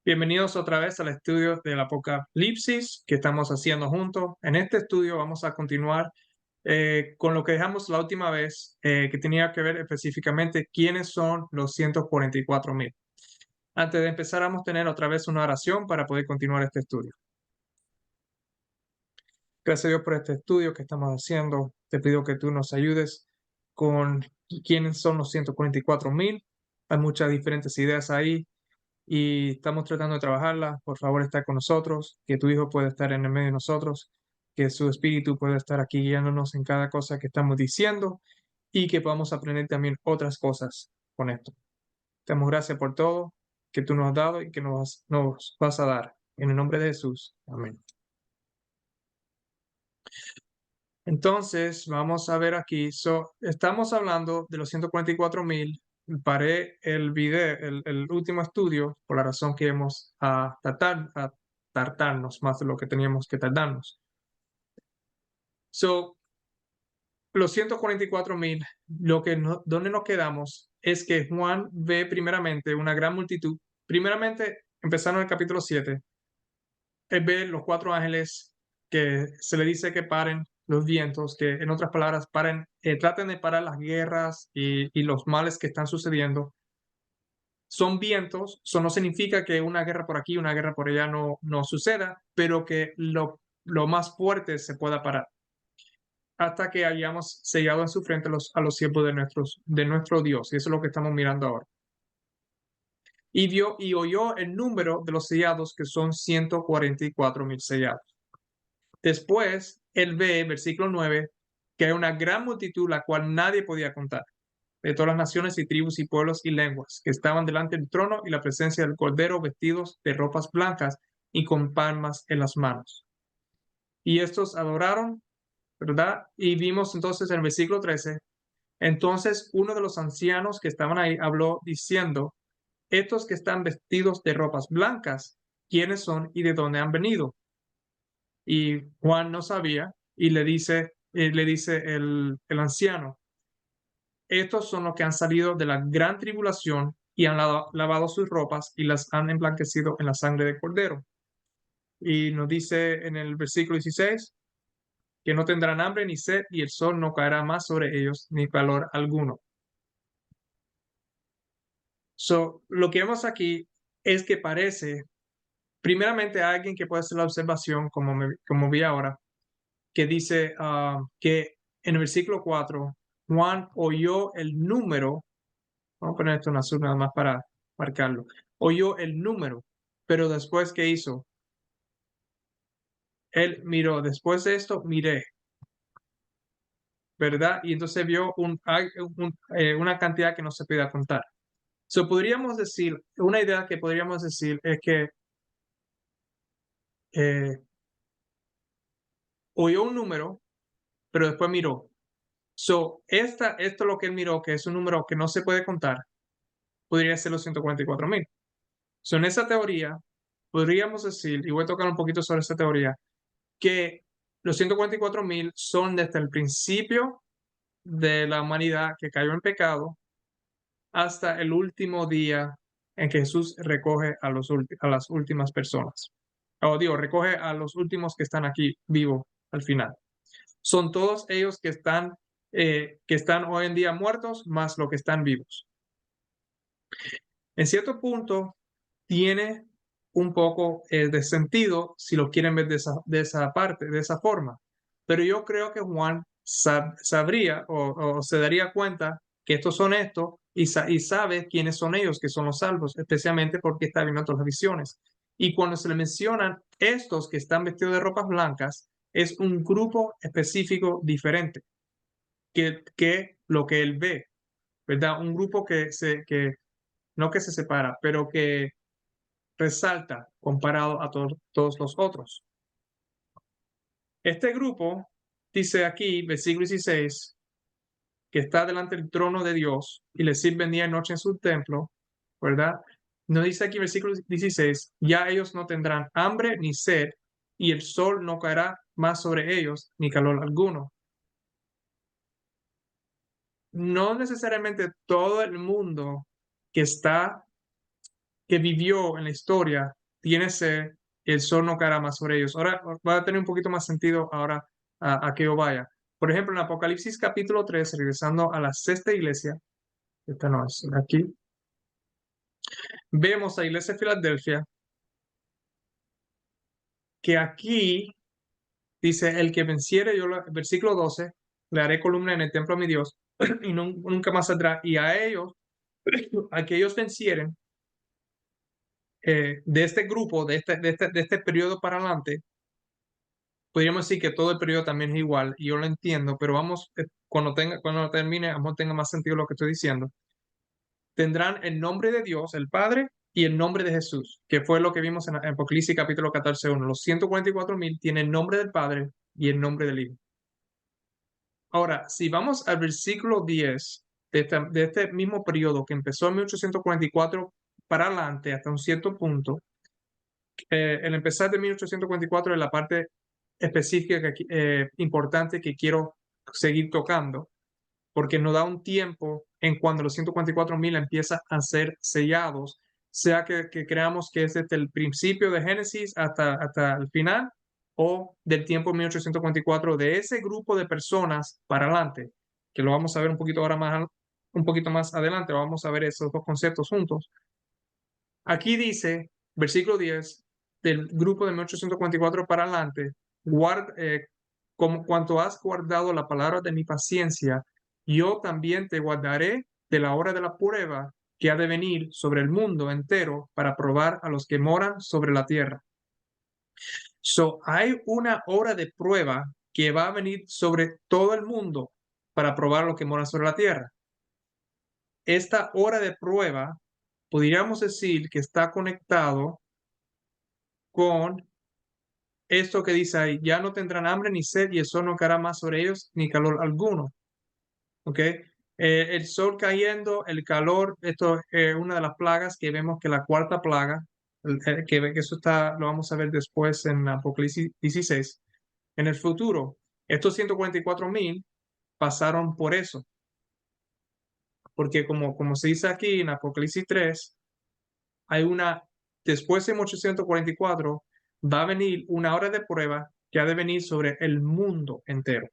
Bienvenidos otra vez al estudio del Apocalipsis que estamos haciendo juntos. En este estudio vamos a continuar con lo que dejamos la última vez, que tenía que ver específicamente quiénes son los 144,000. Antes de empezar, vamos a tener otra vez una oración para poder continuar este estudio. Gracias a Dios por este estudio que estamos haciendo. Te pido que tú nos ayudes con quiénes son los 144,000. Hay muchas diferentes ideas ahí y estamos tratando de trabajarla. Por favor, está con nosotros, que tu Hijo pueda estar en el medio de nosotros, que su Espíritu pueda estar aquí guiándonos en cada cosa que estamos diciendo y que podamos aprender también otras cosas con esto. Te damos gracias por todo que tú nos has dado y que nos vas a dar. En el nombre de Jesús. Amén. Entonces, vamos a ver aquí. Estamos hablando de los 144,000. Paré el video, el último estudio, por la razón que íbamos a tardarnos más de lo que teníamos que tardarnos. Los 144,000, donde nos quedamos es que Juan ve primeramente una gran multitud. Primeramente, empezando en el capítulo 7, él ve los 4 ángeles que se le dice que paren los vientos, que en otras palabras traten de parar las guerras y los males que están sucediendo. Son vientos, eso no significa que una guerra por aquí, una guerra por allá no suceda, pero que lo más fuerte se pueda parar hasta que hayamos sellado en su frente a los siervos de nuestro Dios. Y eso es lo que estamos mirando ahora. Y vio y oyó el número de los sellados, que son 144,000 sellados. Después, él ve, versículo 9, que hay una gran multitud, la cual nadie podía contar, de todas las naciones y tribus y pueblos y lenguas, que estaban delante del trono y la presencia del Cordero, vestidos de ropas blancas y con palmas en las manos. Y estos adoraron, ¿verdad? Y vimos entonces en el versículo 13, entonces uno de los ancianos que estaban ahí habló diciendo, estos que están vestidos de ropas blancas, ¿quiénes son y de dónde han venido? Y Juan no sabía y le dice el anciano, estos son los que han salido de la gran tribulación y han lavado sus ropas y las han emblanquecido en la sangre del Cordero. Y nos dice en el versículo 16 que no tendrán hambre ni sed y el sol no caerá más sobre ellos ni calor alguno. Lo que vemos aquí es que parece, primeramente, a alguien que puede hacer la observación, como vi ahora, que dice que en el versículo 4, Juan oyó el número, vamos a poner esto en azul nada más para marcarlo, oyó el número, pero después, ¿qué hizo? Él miró, después de esto, miré, ¿verdad? Y entonces vio una cantidad que no se podía contar. Podríamos decir, una idea que podríamos decir es que eh, oyó un número, pero después miró. Esto es lo que él miró, que es un número que no se puede contar, podría ser los 144,000. En esa teoría, podríamos decir, y voy a tocar un poquito sobre esa teoría, que los 144,000 son desde el principio de la humanidad que cayó en pecado hasta el último día en que Jesús recoge a las últimas personas. O digo, recoge a los últimos que están aquí vivos al final. Son todos ellos que están hoy en día muertos, más los que están vivos. En cierto punto, tiene un poco de sentido si lo quieren ver de esa forma. Pero yo creo que Juan sabría o se daría cuenta que estos son estos y sabe quiénes son ellos, que son los salvos, especialmente porque está viendo otras visiones. Y cuando se le mencionan estos que están vestidos de ropas blancas, es un grupo específico diferente que lo que él ve, ¿verdad? Un grupo que no que se separa, pero que resalta comparado a todos los otros. Este grupo dice aquí, versículo 16, que está delante del trono de Dios y le sirven día y noche en su templo, ¿verdad? Nos dice aquí, versículo 16, ya ellos no tendrán hambre ni sed, y el sol no caerá más sobre ellos, ni calor alguno. No necesariamente todo el mundo que está que vivió en la historia tiene sed, el sol no caerá más sobre ellos. Ahora va a tener un poquito más sentido ahora a que yo vaya. Por ejemplo, en Apocalipsis capítulo 3, regresando a la sexta iglesia, esta no es aquí, vemos a la iglesia de Filadelfia, que aquí dice, el que venciere, versículo 12, le haré columna en el templo de mi Dios, y nunca más saldrá. Y a ellos, a que ellos vencieren, de este grupo, de este periodo para adelante, podríamos decir que todo el periodo también es igual, y yo lo entiendo, pero vamos, cuando termine, vamos tenga más sentido lo que estoy diciendo. Tendrán el nombre de Dios, el Padre, y el nombre de Jesús, que fue lo que vimos en Apocalipsis capítulo 14:1. Los 144,000 tienen el nombre del Padre y el nombre del Hijo. Ahora, si vamos al versículo 10 de este mismo periodo que empezó en 1844 para adelante hasta un cierto punto, el empezar de 1844 es la parte específica, importante que quiero seguir tocando, porque nos da un tiempo en cuando los 144,000 empiezan a ser sellados, sea que creamos que es desde el principio de Génesis hasta el final, o del tiempo 1844 de ese grupo de personas para adelante, que lo vamos a ver un poquito ahora más, un poquito más adelante, vamos a ver esos dos conceptos juntos. Aquí dice, versículo 10, del grupo de 1844 para adelante, como cuanto has guardado la palabra de mi paciencia, yo también te guardaré de la hora de la prueba que ha de venir sobre el mundo entero para probar a los que moran sobre la tierra. Hay una hora de prueba que va a venir sobre todo el mundo para probar a los que moran sobre la tierra. Esta hora de prueba, podríamos decir que está conectado con esto que dice ahí, ya no tendrán hambre ni sed y el sol no caerá más sobre ellos ni calor alguno. ¿Ok? El sol cayendo, el calor, esto es una de las plagas que vemos que la cuarta plaga, que eso lo vamos a ver después en Apocalipsis 16, en el futuro. Estos 144,000 pasaron por eso, porque como se dice aquí en Apocalipsis 3, después de 1844, va a venir una hora de prueba que ha de venir sobre el mundo entero.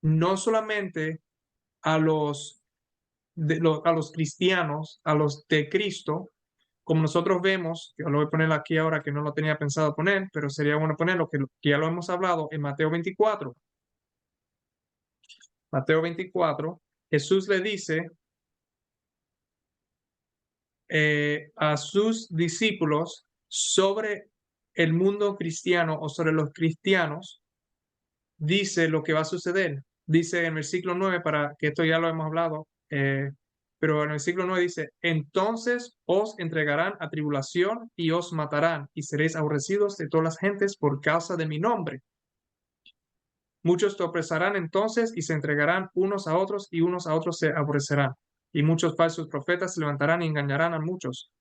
No solamente a los cristianos, a los de Cristo, como nosotros vemos, que lo voy a poner aquí ahora que no lo tenía pensado poner, pero sería bueno ponerlo, que ya lo hemos hablado en Mateo 24. Mateo 24, Jesús le dice a sus discípulos sobre el mundo cristiano o sobre los cristianos, dice lo que va a suceder. Dice en el versículo 9, para que esto ya lo hemos hablado, pero en el versículo 9 dice, entonces os entregarán a tribulación y os matarán y seréis aborrecidos de todas las gentes por causa de mi nombre. Muchos te opresarán entonces y se entregarán unos a otros y unos a otros se aborrecerán. Y muchos falsos profetas se levantarán y engañarán a muchos.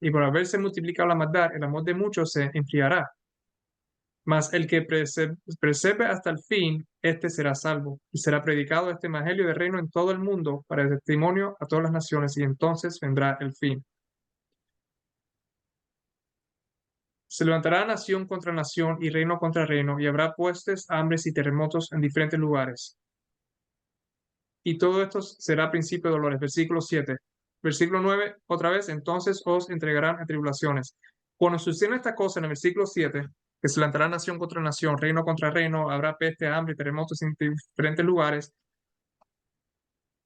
Y por haberse multiplicado la maldad, el amor de muchos se enfriará. Mas el que persevere hasta el fin, este será salvo, y será predicado este evangelio de reino en todo el mundo para el testimonio a todas las naciones, y entonces vendrá el fin. Se levantará nación contra nación y reino contra reino, y habrá puestes, hambres y terremotos en diferentes lugares. Y todo esto será principio de dolores. Versículo 7. Versículo 9, otra vez, entonces os entregarán a tribulaciones. Cuando suceden estas cosas en el versículo 7, que se levantará nación contra nación, reino contra reino, habrá peste, hambre, terremotos en diferentes lugares.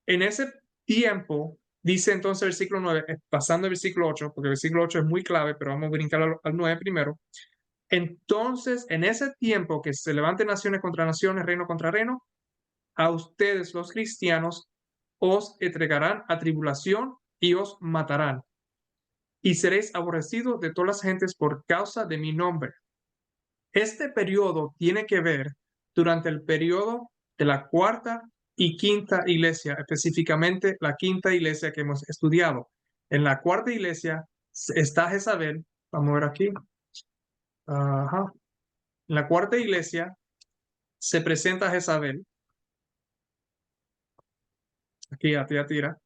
En ese tiempo, dice entonces el versículo 9, pasando el versículo 8, porque el versículo 8 es muy clave, pero vamos a brincar al 9 primero. Entonces, en ese tiempo que se levanten naciones contra naciones, reino contra reino, a ustedes los cristianos os entregarán a tribulación y os matarán. Y seréis aborrecidos de todas las gentes por causa de mi nombre. Este periodo tiene que ver durante el periodo de la cuarta y quinta iglesia, específicamente la quinta iglesia que hemos estudiado. En la cuarta iglesia está Jezabel. Vamos a ver aquí. Ajá. En la cuarta iglesia se presenta Jezabel. Aquí a tira.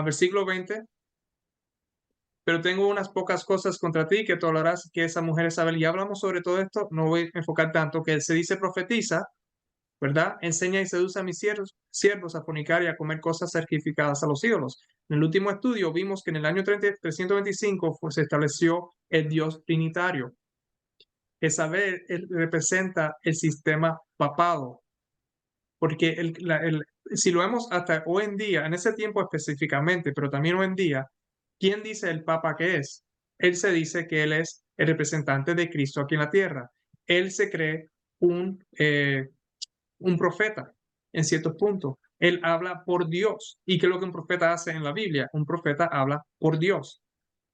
versículo 20. Pero tengo unas pocas cosas contra ti, que tolerarás que esa mujer Isabel. Y hablamos sobre todo esto, no voy a enfocar tanto, que se dice profetiza, ¿verdad? Enseña y seduce a mis siervos a fornicar y a comer cosas sacrificadas a los ídolos. En el último estudio vimos que en el año 325 se estableció el Dios trinitario. Isabel representa el sistema papado, porque si lo vemos hasta hoy en día, en ese tiempo específicamente, pero también hoy en día, ¿quién dice el Papa que es? Él se dice que él es el representante de Cristo aquí en la tierra. Él se cree un profeta en ciertos puntos. Él habla por Dios. ¿Y qué es lo que un profeta hace en la Biblia? Un profeta habla por Dios.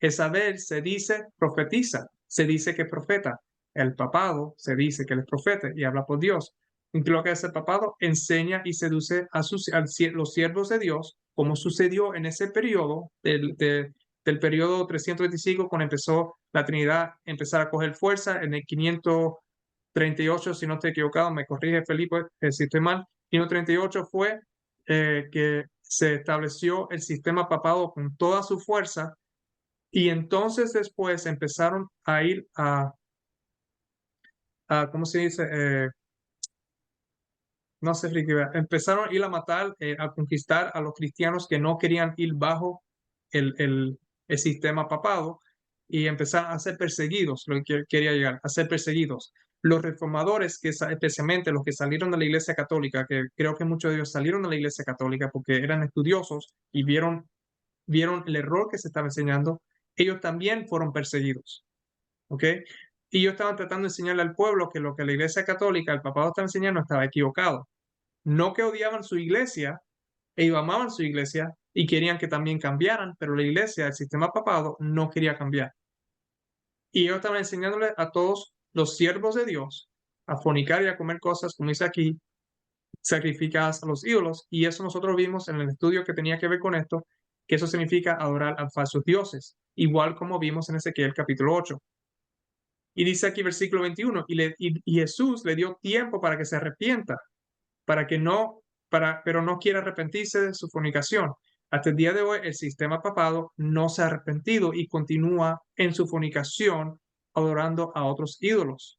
Isabel se dice profetiza, se dice que es profeta. El papado se dice que él es profeta y habla por Dios. ¿Y lo que hace el papado? Enseña y seduce a los siervos de Dios, como sucedió en ese periodo del periodo 325, cuando empezó la Trinidad, empezar a coger fuerza en el 538, si no estoy equivocado, me corrige Felipe si estoy mal. 538 fue que se estableció el sistema papado con toda su fuerza, y entonces después empezaron a ir ¿cómo se dice? No sé, empezaron a ir a matar, a conquistar a los cristianos que no querían ir bajo el sistema papado, y empezaron a ser perseguidos, lo que quería llegar, a ser perseguidos. Los reformadores, especialmente los que salieron de la Iglesia Católica, que creo que muchos de ellos salieron de la Iglesia Católica porque eran estudiosos y vieron el error que se estaba enseñando, ellos también fueron perseguidos. ¿Ok? Y ellos estaban tratando de enseñarle al pueblo que lo que la Iglesia Católica, el papado estaba enseñando, estaba equivocado. No que odiaban su iglesia, ellos amaban su iglesia y querían que también cambiaran, pero la iglesia, el sistema papado, no quería cambiar. Y ellos estaban enseñándole a todos los siervos de Dios a fornicar y a comer cosas, como dice aquí, sacrificadas a los ídolos. Y eso nosotros vimos en el estudio que tenía que ver con esto, que eso significa adorar a falsos dioses, igual como vimos en Ezequiel capítulo 8. Y dice aquí versículo 21, y Jesús le dio tiempo para que se arrepienta, pero no quiere arrepentirse de su fornicación. Hasta el día de hoy, el sistema papado no se ha arrepentido y continúa en su fornicación, adorando a otros ídolos.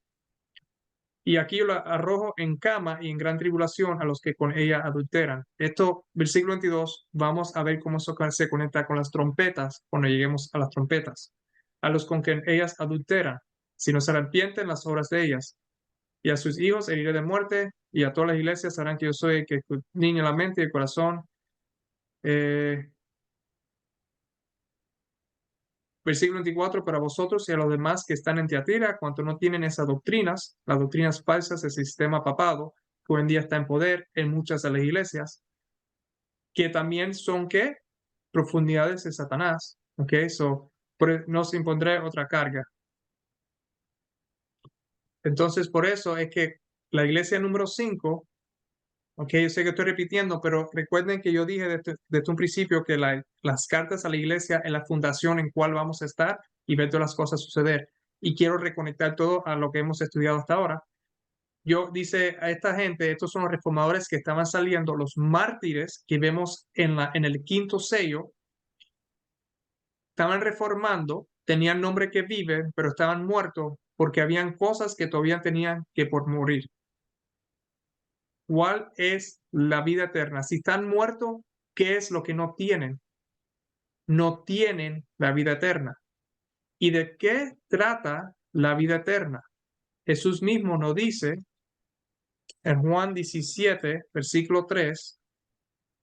Y aquí yo la arrojo en cama y en gran tribulación a los que con ella adulteran. Esto, versículo 22, vamos a ver cómo eso se conecta con las trompetas, cuando lleguemos a las trompetas. A los con que ellas adulteran, si no se arrepienten las obras de ellas. Y a sus hijos heriré de muerte, y a todas las iglesias sabrán que yo soy el que niña la mente y el corazón. Versículo 24, para vosotros y a los demás que están en Tiatira, cuanto no tienen esas doctrinas, las doctrinas falsas del sistema papado, que hoy en día está en poder en muchas de las iglesias, que también son, ¿qué? Profundidades de Satanás. ¿Ok? No se impondré otra carga. Entonces, por eso es que la iglesia número 5, ok, yo sé que estoy repitiendo, pero recuerden que yo dije desde un principio que las cartas a la iglesia es la fundación en cual vamos a estar y ver todas las cosas suceder. Y quiero reconectar todo a lo que hemos estudiado hasta ahora. Yo dice a esta gente, estos son los reformadores que estaban saliendo, los mártires que vemos en el quinto sello, estaban reformando, tenían nombre que viven, pero estaban muertos porque habían cosas que todavía tenían que por morir. ¿Cuál es la vida eterna? Si están muertos, ¿qué es lo que no tienen? No tienen la vida eterna. ¿Y de qué trata la vida eterna? Jesús mismo nos dice en Juan 17, versículo 3,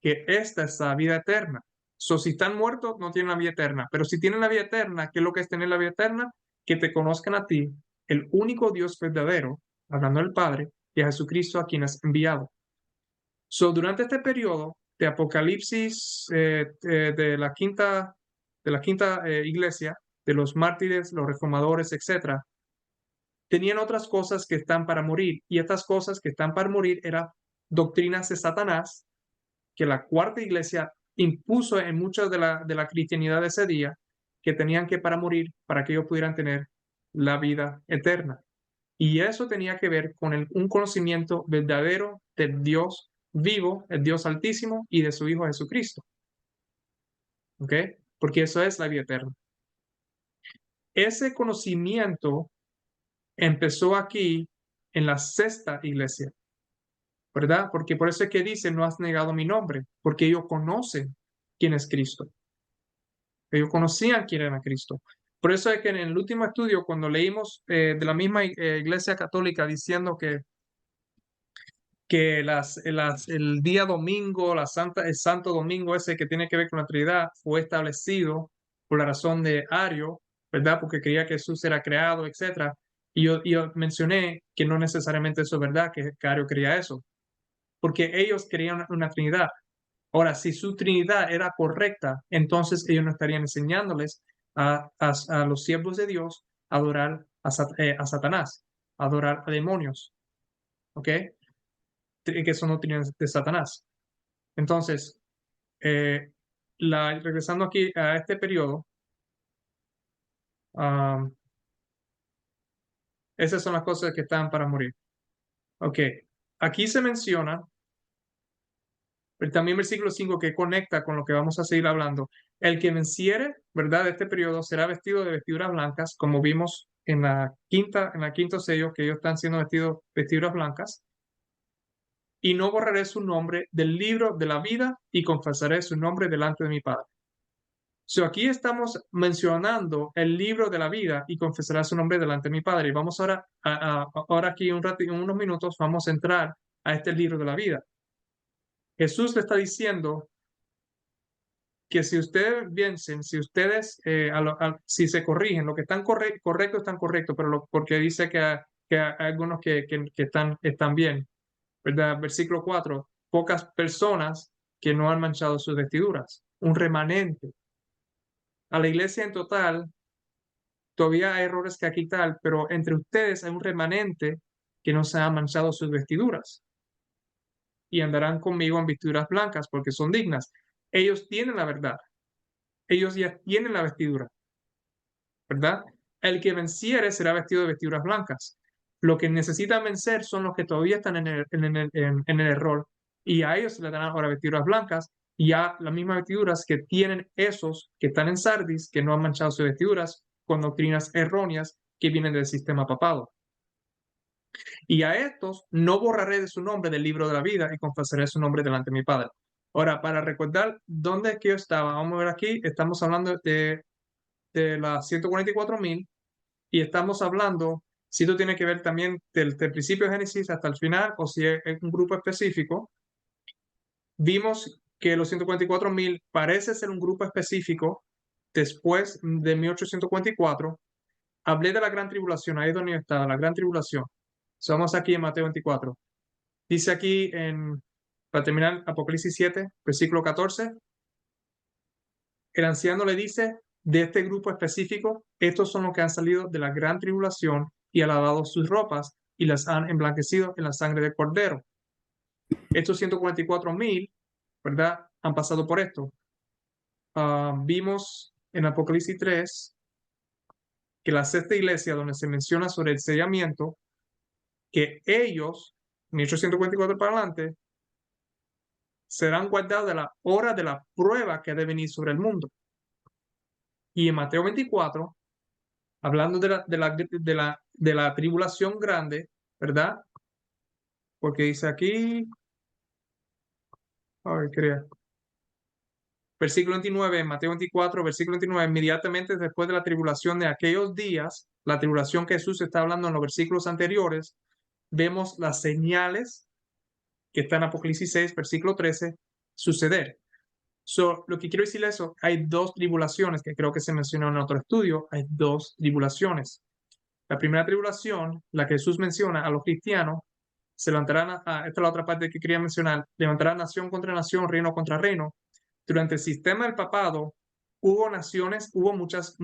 que esta es la vida eterna. Si están muertos, no tienen la vida eterna. Pero si tienen la vida eterna, ¿qué es lo que es tener la vida eterna? Que te conozcan a ti, el único Dios verdadero, hablando del Padre, y a Jesucristo a quien has enviado. Durante este periodo de Apocalipsis de la quinta iglesia, de los mártires, los reformadores, etcétera, tenían otras cosas que están para morir, y estas cosas que están para morir eran doctrinas de Satanás que la cuarta iglesia impuso en mucha de la cristianidad de ese día, que tenían que para morir para que ellos pudieran tener la vida eterna. Y eso tenía que ver con un conocimiento verdadero del Dios vivo, el Dios altísimo, y de su Hijo Jesucristo. ¿ok? Porque eso es la vida eterna. Ese conocimiento empezó aquí en la sexta iglesia, ¿verdad? Porque por eso es que dice, no has negado mi nombre, porque ellos conocen quién es Cristo. Ellos conocían quién era Cristo. Por eso es que en el último estudio, cuando leímos de la misma iglesia católica diciendo que el día domingo, el santo domingo ese que tiene que ver con la Trinidad, fue establecido por la razón de Ario, ¿verdad? Porque creía que Jesús era creado, etc. Y yo mencioné que no necesariamente eso es verdad, que Ario creía eso, porque ellos creían una Trinidad. Ahora, si su Trinidad era correcta, entonces ellos no estarían enseñándoles a los siervos de Dios a adorar a Satanás, a adorar a demonios, ¿ok? Que son doctrinas de Satanás. Entonces, eh, regresando aquí a este periodo, um, esas son las cosas que están para morir. Ok, aquí se menciona, pero también versículo 5 que conecta con lo que vamos a seguir hablando. El que venciere, ¿verdad? De este periodo será vestido de vestiduras blancas, como vimos en la quinto sello, que ellos están siendo vestidos vestiduras blancas. Y no borraré su nombre del libro de la vida y confesaré su nombre delante de mi Padre. So, aquí estamos mencionando el libro de la vida y confesará su nombre delante de mi Padre. Y vamos ahora, ahora aquí en unos minutos, vamos a entrar a este libro de la vida. Jesús le está diciendo que si ustedes vencen, si ustedes, si se corrigen, lo que están correcto están correcto, pero porque dice que hay algunos que están bien, ¿verdad? Versículo 4, pocas personas que no han manchado sus vestiduras, un remanente. A la iglesia en total, todavía hay errores que quitar, pero entre ustedes hay un remanente que no se ha manchado sus vestiduras y andarán conmigo en vestiduras blancas porque son dignas. Ellos tienen la verdad. Ellos ya tienen la vestidura, ¿verdad? El que venciere será vestido de vestiduras blancas. Lo que necesitan vencer son los que todavía están en el error y a ellos se les dan ahora vestiduras blancas y a las mismas vestiduras que tienen esos que están en Sardis, que no han manchado sus vestiduras con doctrinas erróneas que vienen del sistema papado. Y a estos no borraré de su nombre del libro de la vida y confesaré su nombre delante de mi Padre. Ahora, para recordar dónde es que yo estaba, vamos a ver aquí, estamos hablando de las 144,000 y estamos hablando, si esto tiene que ver también del principio de Génesis hasta el final o si es un grupo específico. Vimos que los 144,000 parece ser un grupo específico después de 1844. Hablé de la gran tribulación, ahí es donde estaba, la gran tribulación. Somos aquí en Mateo 24. Dice aquí, para terminar, Apocalipsis 7, versículo 14, el anciano le dice, de este grupo específico, estos son los que han salido de la gran tribulación y han lavado sus ropas y las han emblanquecido en la sangre del Cordero. Estos 144,000, ¿verdad? Han pasado por esto. Vimos en Apocalipsis 3 que la sexta iglesia, donde se menciona sobre el sellamiento, que ellos, 1844 para adelante, serán guardados de la hora de la prueba que ha de venir sobre el mundo. Y en Mateo 24, hablando de la tribulación grande, ¿verdad? Porque dice aquí, a ver, crea. Versículo 29, en Mateo 24, versículo 29, inmediatamente después de la tribulación de aquellos días, la tribulación que Jesús está hablando en los versículos anteriores, vemos las señales que está en Apocalipsis 6, versículo 13, suceder. Lo que quiero decir es eso, hay dos tribulaciones que creo que se mencionó en otro estudio, hay dos tribulaciones. La primera tribulación, la que Jesús menciona a los cristianos, se levantarán, esta es la otra parte que quería mencionar, levantarán nación contra nación, reino contra reino. Durante el sistema del papado hubo naciones, hubo muchas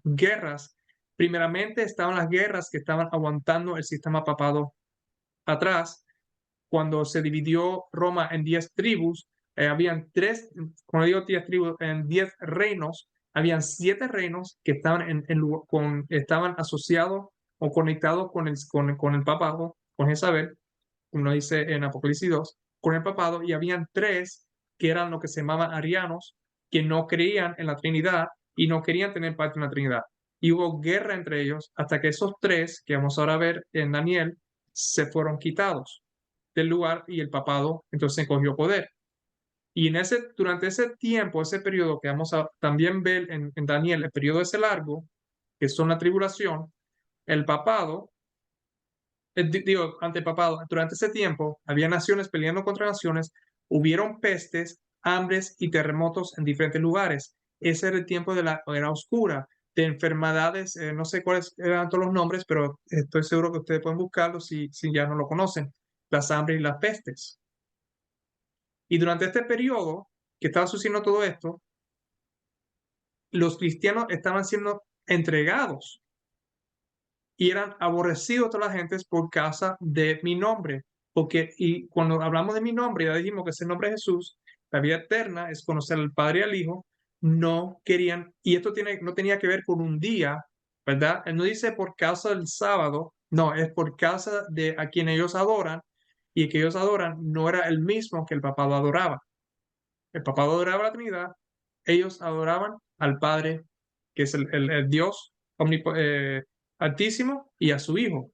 guerras. Primeramente estaban las guerras que estaban aguantando el sistema papado atrás. Cuando se dividió Roma en 10 tribus, habían cuando digo 10 tribus, en 10 reinos, habían 7 reinos que estaban asociados o conectados con el papado, con Jezabel, como dice en Apocalipsis 2, con el papado, y habían 3 que eran lo que se llamaban arianos, que no creían en la Trinidad y no querían tener parte en la Trinidad. Y hubo guerra entre ellos hasta que esos tres, que vamos ahora a ver en Daniel, se fueron quitados del lugar y el papado entonces cogió poder. Y durante ese tiempo, ese periodo que vamos a también ver en Daniel, el periodo ese largo, que son la tribulación, el papado, digo, ante el papado, durante ese tiempo había naciones peleando contra naciones, hubieron pestes, hambres y terremotos en diferentes lugares. Ese era el tiempo de la era oscura, de enfermedades, no sé cuáles eran todos los nombres, pero estoy seguro que ustedes pueden buscarlos si ya no lo conocen, las hambres y las pestes. Y durante este periodo que estaba sucediendo todo esto, los cristianos estaban siendo entregados y eran aborrecidos todas las gentes por causa de mi nombre. Porque, y cuando hablamos de mi nombre, ya dijimos que ese nombre es Jesús, la vida eterna es conocer al Padre y al Hijo, no querían, y esto no tenía que ver con un día, ¿verdad? Él no dice por causa del sábado, no, es por causa de a quien ellos adoran, y que ellos adoran no era el mismo que el papado adoraba. El papado adoraba la Trinidad, ellos adoraban al Padre, que es el Dios altísimo, y a su Hijo.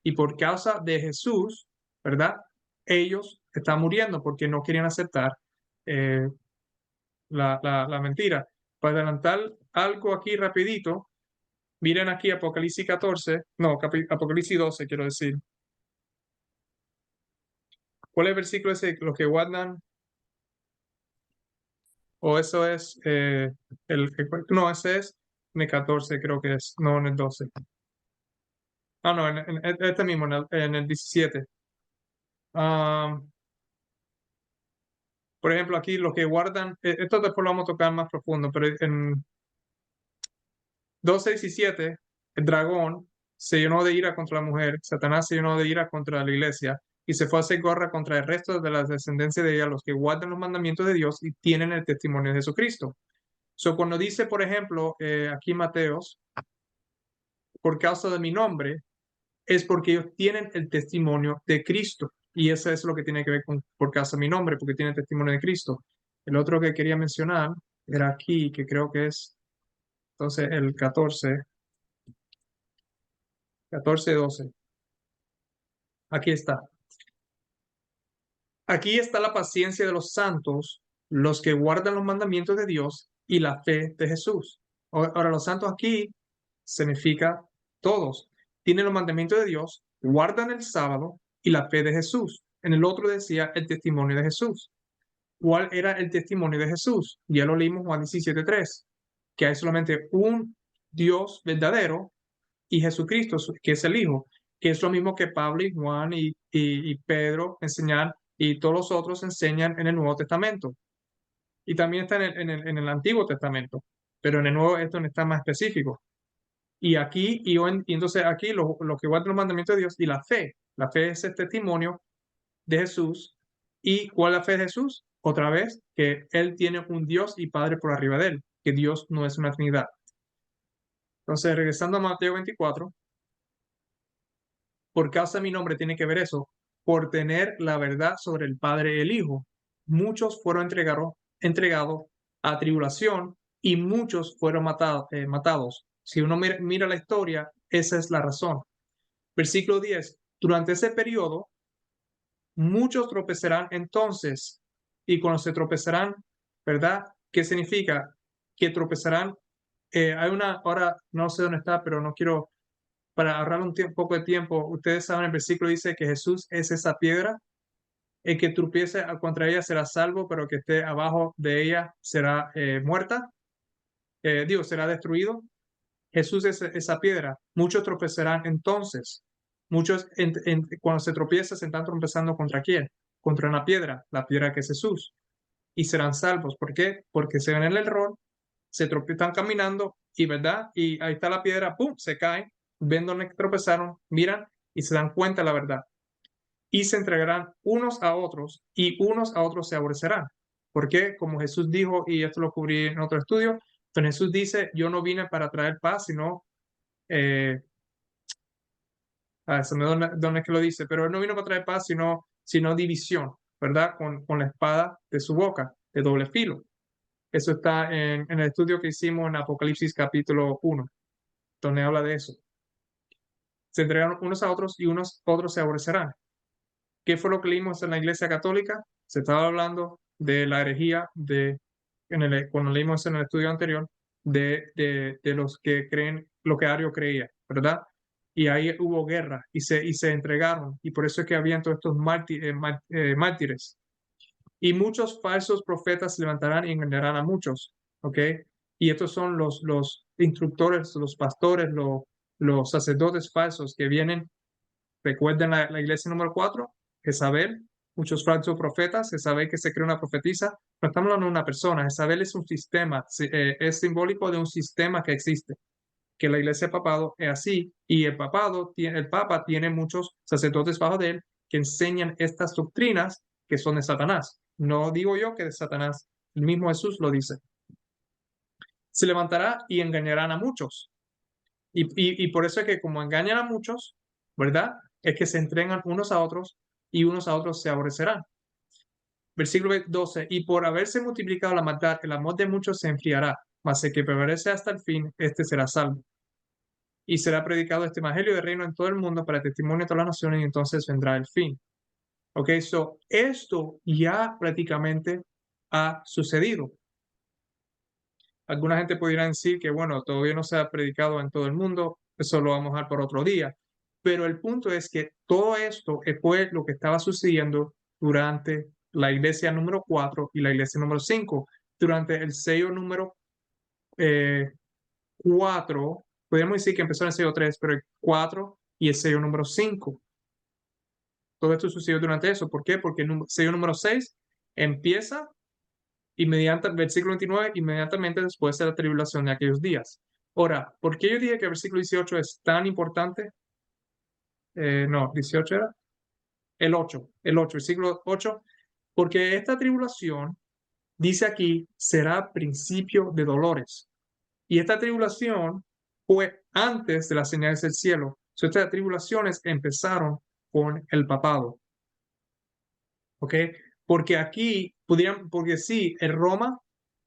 Y por causa de Jesús, ¿verdad? Ellos están muriendo porque no querían aceptar eh, la mentira. Para adelantar algo aquí rapidito, miren aquí Apocalipsis 14, no, Apocalipsis 12, quiero decir. ¿Cuál es el versículo ese? Los que guardan, o eso es no, ese es en el 14, creo que es, no en el 12. Ah, no, en este mismo, en el 17. Ah, por ejemplo, aquí los que guardan, esto después lo vamos a tocar más profundo, pero en 12 y 17, el dragón se llenó de ira contra la mujer, Satanás se llenó de ira contra la iglesia y se fue a hacer guerra contra el resto de la descendencia de ella, los que guardan los mandamientos de Dios y tienen el testimonio de Jesucristo. So, cuando dice, por ejemplo, aquí Mateos, por causa de mi nombre, es porque ellos tienen el testimonio de Cristo. Y eso es lo que tiene que ver con por causa de mi nombre, porque tienen el testimonio de Cristo. El otro que quería mencionar era aquí, que creo que es, entonces, el 14, 12. Aquí está. Aquí está la paciencia de los santos, los que guardan los mandamientos de Dios y la fe de Jesús. Ahora, los santos aquí significa todos. Tienen los mandamientos de Dios, guardan el sábado y la fe de Jesús. En el otro decía el testimonio de Jesús. ¿Cuál era el testimonio de Jesús? Ya lo leímos Juan 17:3, que hay solamente un Dios verdadero y Jesucristo, que es el Hijo, que es lo mismo que Pablo y Juan y Pedro enseñan y todos los otros enseñan en el Nuevo Testamento. Y también está en el Antiguo Testamento, pero en el Nuevo esto no está más específico. Y aquí, y entonces aquí lo que guardan los mandamientos de Dios y la fe. La fe es el testimonio de Jesús. ¿Y cuál es la fe de Jesús? Otra vez, que Él tiene un Dios y Padre por arriba de Él, que Dios no es una Trinidad. Entonces, regresando a Mateo 24, por causa de mi nombre tiene que ver eso, por tener la verdad sobre el Padre y el Hijo. Muchos fueron entregados a tribulación y muchos fueron matados. Si uno mira la historia, esa es la razón. Versículo 10. Durante ese periodo, muchos tropezarán entonces. Y cuando se tropezarán, ¿verdad? ¿Qué significa? Que tropezarán. Ahora no sé dónde está, pero no quiero, para ahorrar un poco de tiempo, ustedes saben, el versículo dice que Jesús es esa piedra, el que tropiece contra ella será salvo, pero que esté abajo de ella será muerta, será destruido. Jesús es esa piedra. Muchos tropezarán entonces. Muchos cuando se tropiezan se están tropezando contra quién? Contra una piedra, la piedra que es Jesús. Y serán salvos. ¿Por qué? Porque se ven en el error, se están caminando y, ¿verdad? Y ahí está la piedra, ¡pum! Se caen, ven donde tropezaron, miran y se dan cuenta de la verdad. Y se entregarán unos a otros y unos a otros se aborrecerán. ¿Por qué? Como Jesús dijo, y esto lo cubrí en otro estudio, pero Jesús dice, yo no vine para traer paz, sino, se me dónde es que lo dice, pero él no vino para traer paz, sino división, ¿verdad? Con la espada de su boca, de doble filo. Eso está en el estudio que hicimos en Apocalipsis capítulo 1, donde habla de eso. Se entregaron unos a otros y unos otros se aborrecerán. ¿Qué fue lo que leímos en la Iglesia Católica? Se estaba hablando de la herejía cuando leímos en el estudio anterior, de los que creen lo que Ario creía, ¿verdad? Y ahí hubo guerra y se entregaron, y por eso es que habían todos estos mártires. Y muchos falsos profetas se levantarán y engañarán a muchos, ¿ok? Y estos son los instructores, los pastores, los sacerdotes falsos que vienen. Recuerden la iglesia número 4, Jezabel, muchos falsos profetas, Jezabel que se cree una profetisa. No estamos hablando de una persona, Jezabel es un sistema, es simbólico de un sistema que existe, que la iglesia papado es así, y el papa tiene muchos sacerdotes bajo de él que enseñan estas doctrinas que son de Satanás. No digo yo que de Satanás, el mismo Jesús lo dice. Se levantará y engañarán a muchos. Y por eso es que como engañan a muchos, ¿verdad? Es que se entregan unos a otros y unos a otros se aborrecerán. Versículo 12, y por haberse multiplicado la maldad, el amor de muchos se enfriará, mas el que prevalece hasta el fin, este será salvo. Y será predicado este evangelio de reino en todo el mundo para testimonio de todas las naciones, y entonces vendrá el fin. Ok, esto ya prácticamente ha sucedido. Alguna gente pudiera decir que, bueno, todavía no se ha predicado en todo el mundo, eso lo vamos a dejar por otro día. Pero el punto es que todo esto fue lo que estaba sucediendo durante la iglesia número 4 y la iglesia número 5. Durante el sello número 4, podríamos decir que empezó en el sello 3, pero el 4 y el sello número 5. Todo esto sucedió durante eso. ¿Por qué? Porque el sello número 6 empieza versículo 29, inmediatamente después de la tribulación de aquellos días. Ahora, ¿por qué yo dije que el versículo 18 es tan importante? No, 18 era el 8, versículo 8, porque esta tribulación, dice aquí, será principio de dolores. Y esta tribulación fue antes de las señales del cielo. Estas tribulaciones empezaron con el papado. ¿Ok? Porque aquí porque sí, en Roma,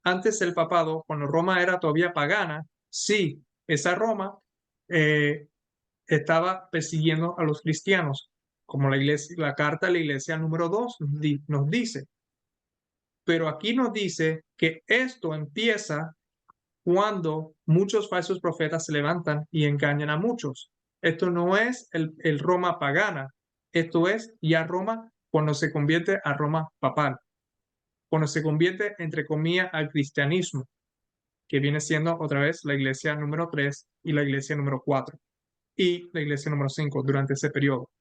antes del papado, cuando Roma era todavía pagana, sí, esa Roma eh, estaba persiguiendo a los cristianos, como la carta de la iglesia número 2 nos dice. Pero aquí nos dice que esto empieza cuando muchos falsos profetas se levantan y engañan a muchos. Esto no es el Roma pagana, esto es ya Roma cuando se convierte a Roma papal, cuando se convierte, entre comillas, al cristianismo, que viene siendo otra vez la iglesia número 3 y la iglesia número 4 y la iglesia número 5 durante ese periodo.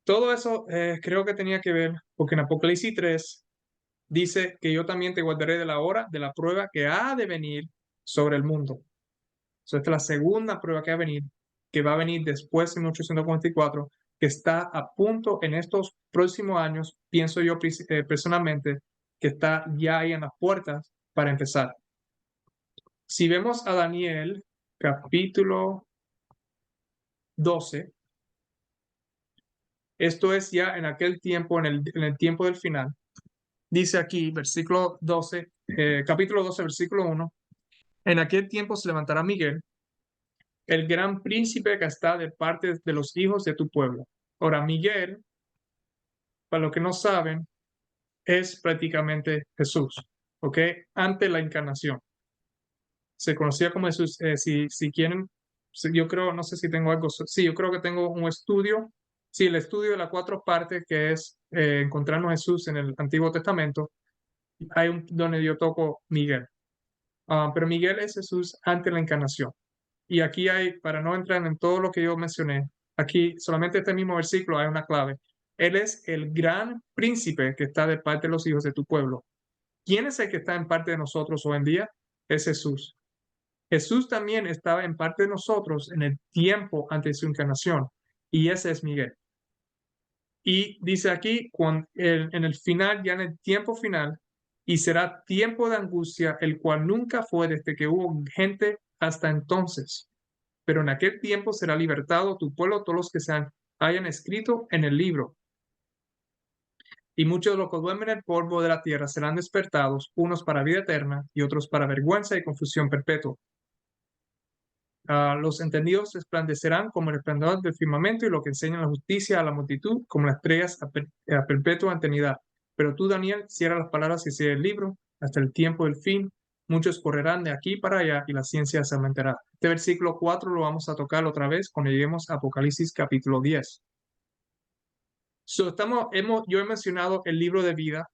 Todo eso creo que tenía que ver, porque en Apocalipsis 3 dice que yo también te guardaré de la hora de la prueba que ha de venir sobre el mundo. Esta es la segunda prueba que va a venir después de 1844, que está a punto en estos próximos años, pienso yo personalmente, que está ya ahí en las puertas para empezar. Si vemos a Daniel, capítulo 12, esto es ya en aquel tiempo, en el tiempo del final. Dice aquí, versículo 12, capítulo 12, versículo 1, en aquel tiempo se levantará Miguel, el gran príncipe que está de parte de los hijos de tu pueblo. Ahora, Miguel, para los que no saben, es prácticamente Jesús, ¿ok? Ante la encarnación. Se conocía como Jesús. Si quieren, yo creo, no sé si tengo algo, sí, yo creo que tengo un estudio, sí, el estudio de las 4 partes que es encontrarnos Jesús en el Antiguo Testamento. Hay donde yo toco Miguel. Pero Miguel es Jesús ante la encarnación. Y aquí hay, para no entrar en todo lo que yo mencioné, aquí solamente este mismo versículo hay una clave. Él es el gran príncipe que está de parte de los hijos de tu pueblo. ¿Quién es el que está en parte de nosotros hoy en día? Es Jesús. Jesús también estaba en parte de nosotros en el tiempo antes de su encarnación. Y ese es Miguel. Y dice aquí, en el final, ya en el tiempo final, y será tiempo de angustia, el cual nunca fue desde que hubo gente hasta entonces. Pero en aquel tiempo será libertado tu pueblo, todos los que hayan escrito en el libro. Y muchos de los que duermen en el polvo de la tierra serán despertados, unos para vida eterna y otros para vergüenza y confusión perpetua. Los entendidos resplandecerán como el resplandor del firmamento y lo que enseña la justicia a la multitud como las estrellas a perpetua eternidad. Pero tú, Daniel, cierra las palabras y cierra el libro hasta el tiempo del fin. Muchos correrán de aquí para allá y la ciencia se aumentará. Este versículo 4 lo vamos a tocar otra vez cuando lleguemos a Apocalipsis capítulo 10. Yo he mencionado el libro de vida.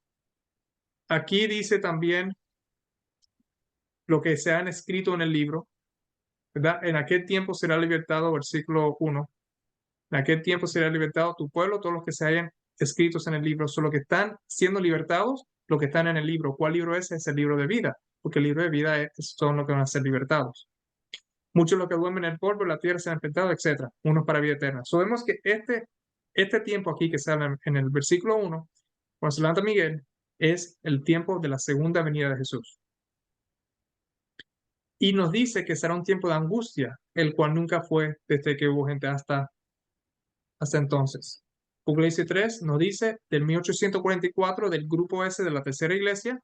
Aquí dice también lo que se han escrito en el libro, ¿verdad? En aquel tiempo será libertado, versículo 1. En aquel tiempo será libertado tu pueblo, todos los que se hayan escritos en el libro. Son los que están siendo libertados, los que están en el libro. ¿Cuál libro es? Es el libro de vida, porque el libro de vida son los que van a ser libertados. Muchos de los que duermen en el polvo, la tierra serán despertados, etc. Unos para vida eterna. Sabemos que este tiempo aquí que sale en el versículo 1, cuando se levanta Miguel, es el tiempo de la segunda venida de Jesús. Y nos dice que será un tiempo de angustia, el cual nunca fue desde que hubo gente hasta entonces. Apocalipsis 3 nos dice del 1844 del grupo ese de la tercera iglesia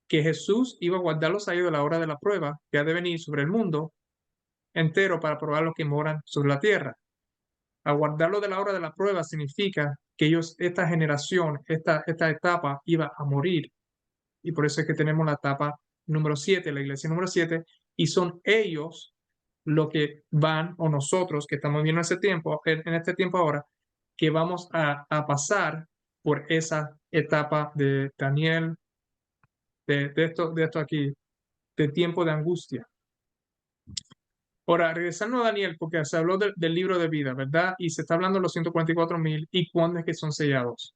que Jesús iba a guardarlos a ellos de la hora de la prueba que ha de venir sobre el mundo entero para probar los que moran sobre la tierra. A guardarlo de la hora de la prueba significa que ellos, esta generación, esta etapa iba a morir. Y por eso es que tenemos la etapa número 7, la iglesia número 7, y son ellos lo que van, o nosotros que estamos viendo ese tiempo, en este tiempo ahora, que vamos a pasar por esa etapa de Daniel, de esto aquí, de tiempo de angustia. Ahora, regresando a Daniel, porque se habló del libro de vida, ¿verdad? Y se está hablando de los 144,000 y cuándo es que son sellados.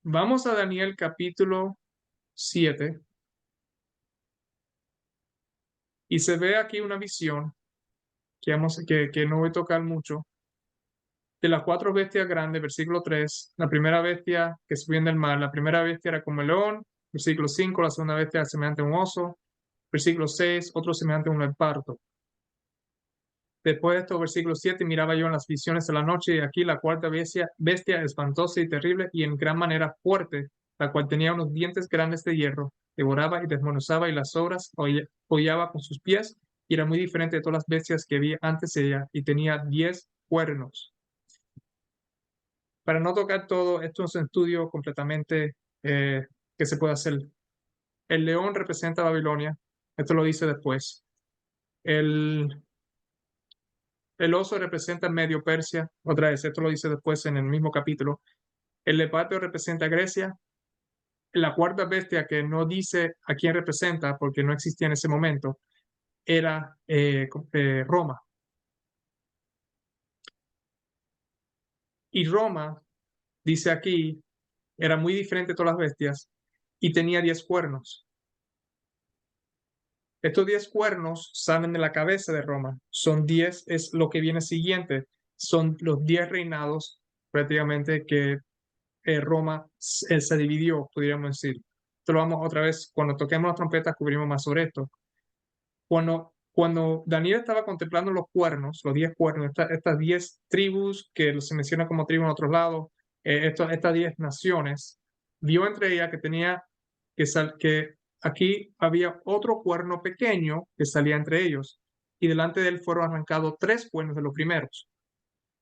Vamos a Daniel capítulo 7 y se ve aquí una visión que no voy a tocar mucho, de las 4 bestias grandes, versículo 3, la primera bestia que subió del mar, la primera bestia era como el león, versículo 5, la segunda bestia semejante a un oso, versículo 6, otro semejante a un leopardo. Después de esto, versículo 7, miraba yo en las visiones de la noche y aquí la cuarta bestia espantosa y terrible y en gran manera fuerte, la cual tenía unos dientes grandes de hierro, devoraba y desmenuzaba y las obras hollaba con sus pies y era muy diferente de todas las bestias que vi antes de ella y tenía 10 cuernos. Para no tocar todo, esto es un estudio completamente que se puede hacer. El león representa a Babilonia, esto lo dice después. El oso representa Medio Persia, otra vez, esto lo dice después en el mismo capítulo. El leopardo representa a Grecia. La cuarta bestia, que no dice a quién representa porque no existía en ese momento, era Roma. Y Roma, dice aquí, era muy diferente de todas las bestias y tenía 10 cuernos. Estos 10 cuernos salen de la cabeza de Roma. Son 10, es lo que viene siguiente. Son los 10 reinados prácticamente que Roma se dividió, podríamos decir. Esto lo vamos otra vez, cuando toquemos las trompetas, cubrimos más sobre esto. Cuando Daniel estaba contemplando los cuernos, los 10 cuernos, estas 10 tribus que se menciona como tribus en otros lados, estas 10 naciones, vio entre ellas que tenía que aquí había otro cuerno pequeño que salía entre ellos, y delante de él fueron arrancados 3 cuernos de los primeros.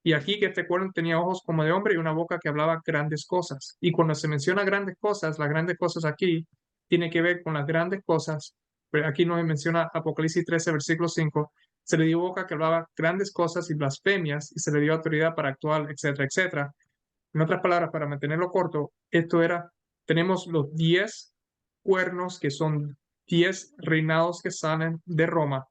Y aquí que este cuerno tenía ojos como de hombre y una boca que hablaba grandes cosas. Y cuando se menciona grandes cosas, las grandes cosas aquí tiene que ver con las grandes cosas. Pero aquí nos menciona Apocalipsis 13, versículo 5. Se le dio boca que hablaba grandes cosas y blasfemias y se le dio autoridad para actuar, etcétera, etcétera. En otras palabras, para mantenerlo corto, tenemos los 10 cuernos que son 10 reinados que salen de Roma,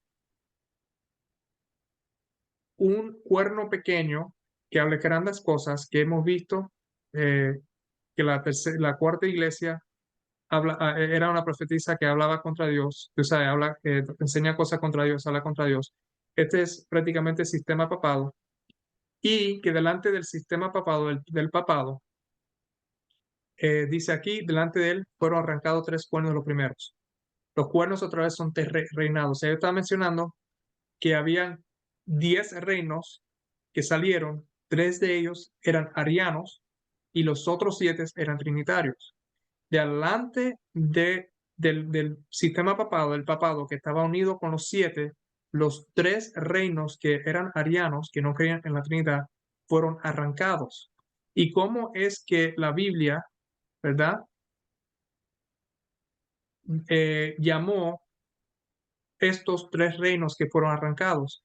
un cuerno pequeño que hable grandes cosas que hemos visto que la cuarta iglesia era una profetisa que hablaba contra Dios, o sea, enseña cosas contra Dios, habla contra Dios. Este es prácticamente el sistema papado y que delante del sistema papado, del papado, dice aquí, delante de él fueron arrancados 3 cuernos de los primeros. Los cuernos otra vez son reinados. Él estaba mencionando que habían 10 reinos que salieron 3 de ellos eran arianos y los otros 7 eran trinitarios. Delante del sistema papado, del papado que estaba unido con los 7, los 3 reinos que eran arianos, que no creían en la Trinidad, fueron arrancados. ¿Y cómo es que la Biblia, verdad, llamó estos 3 reinos que fueron arrancados?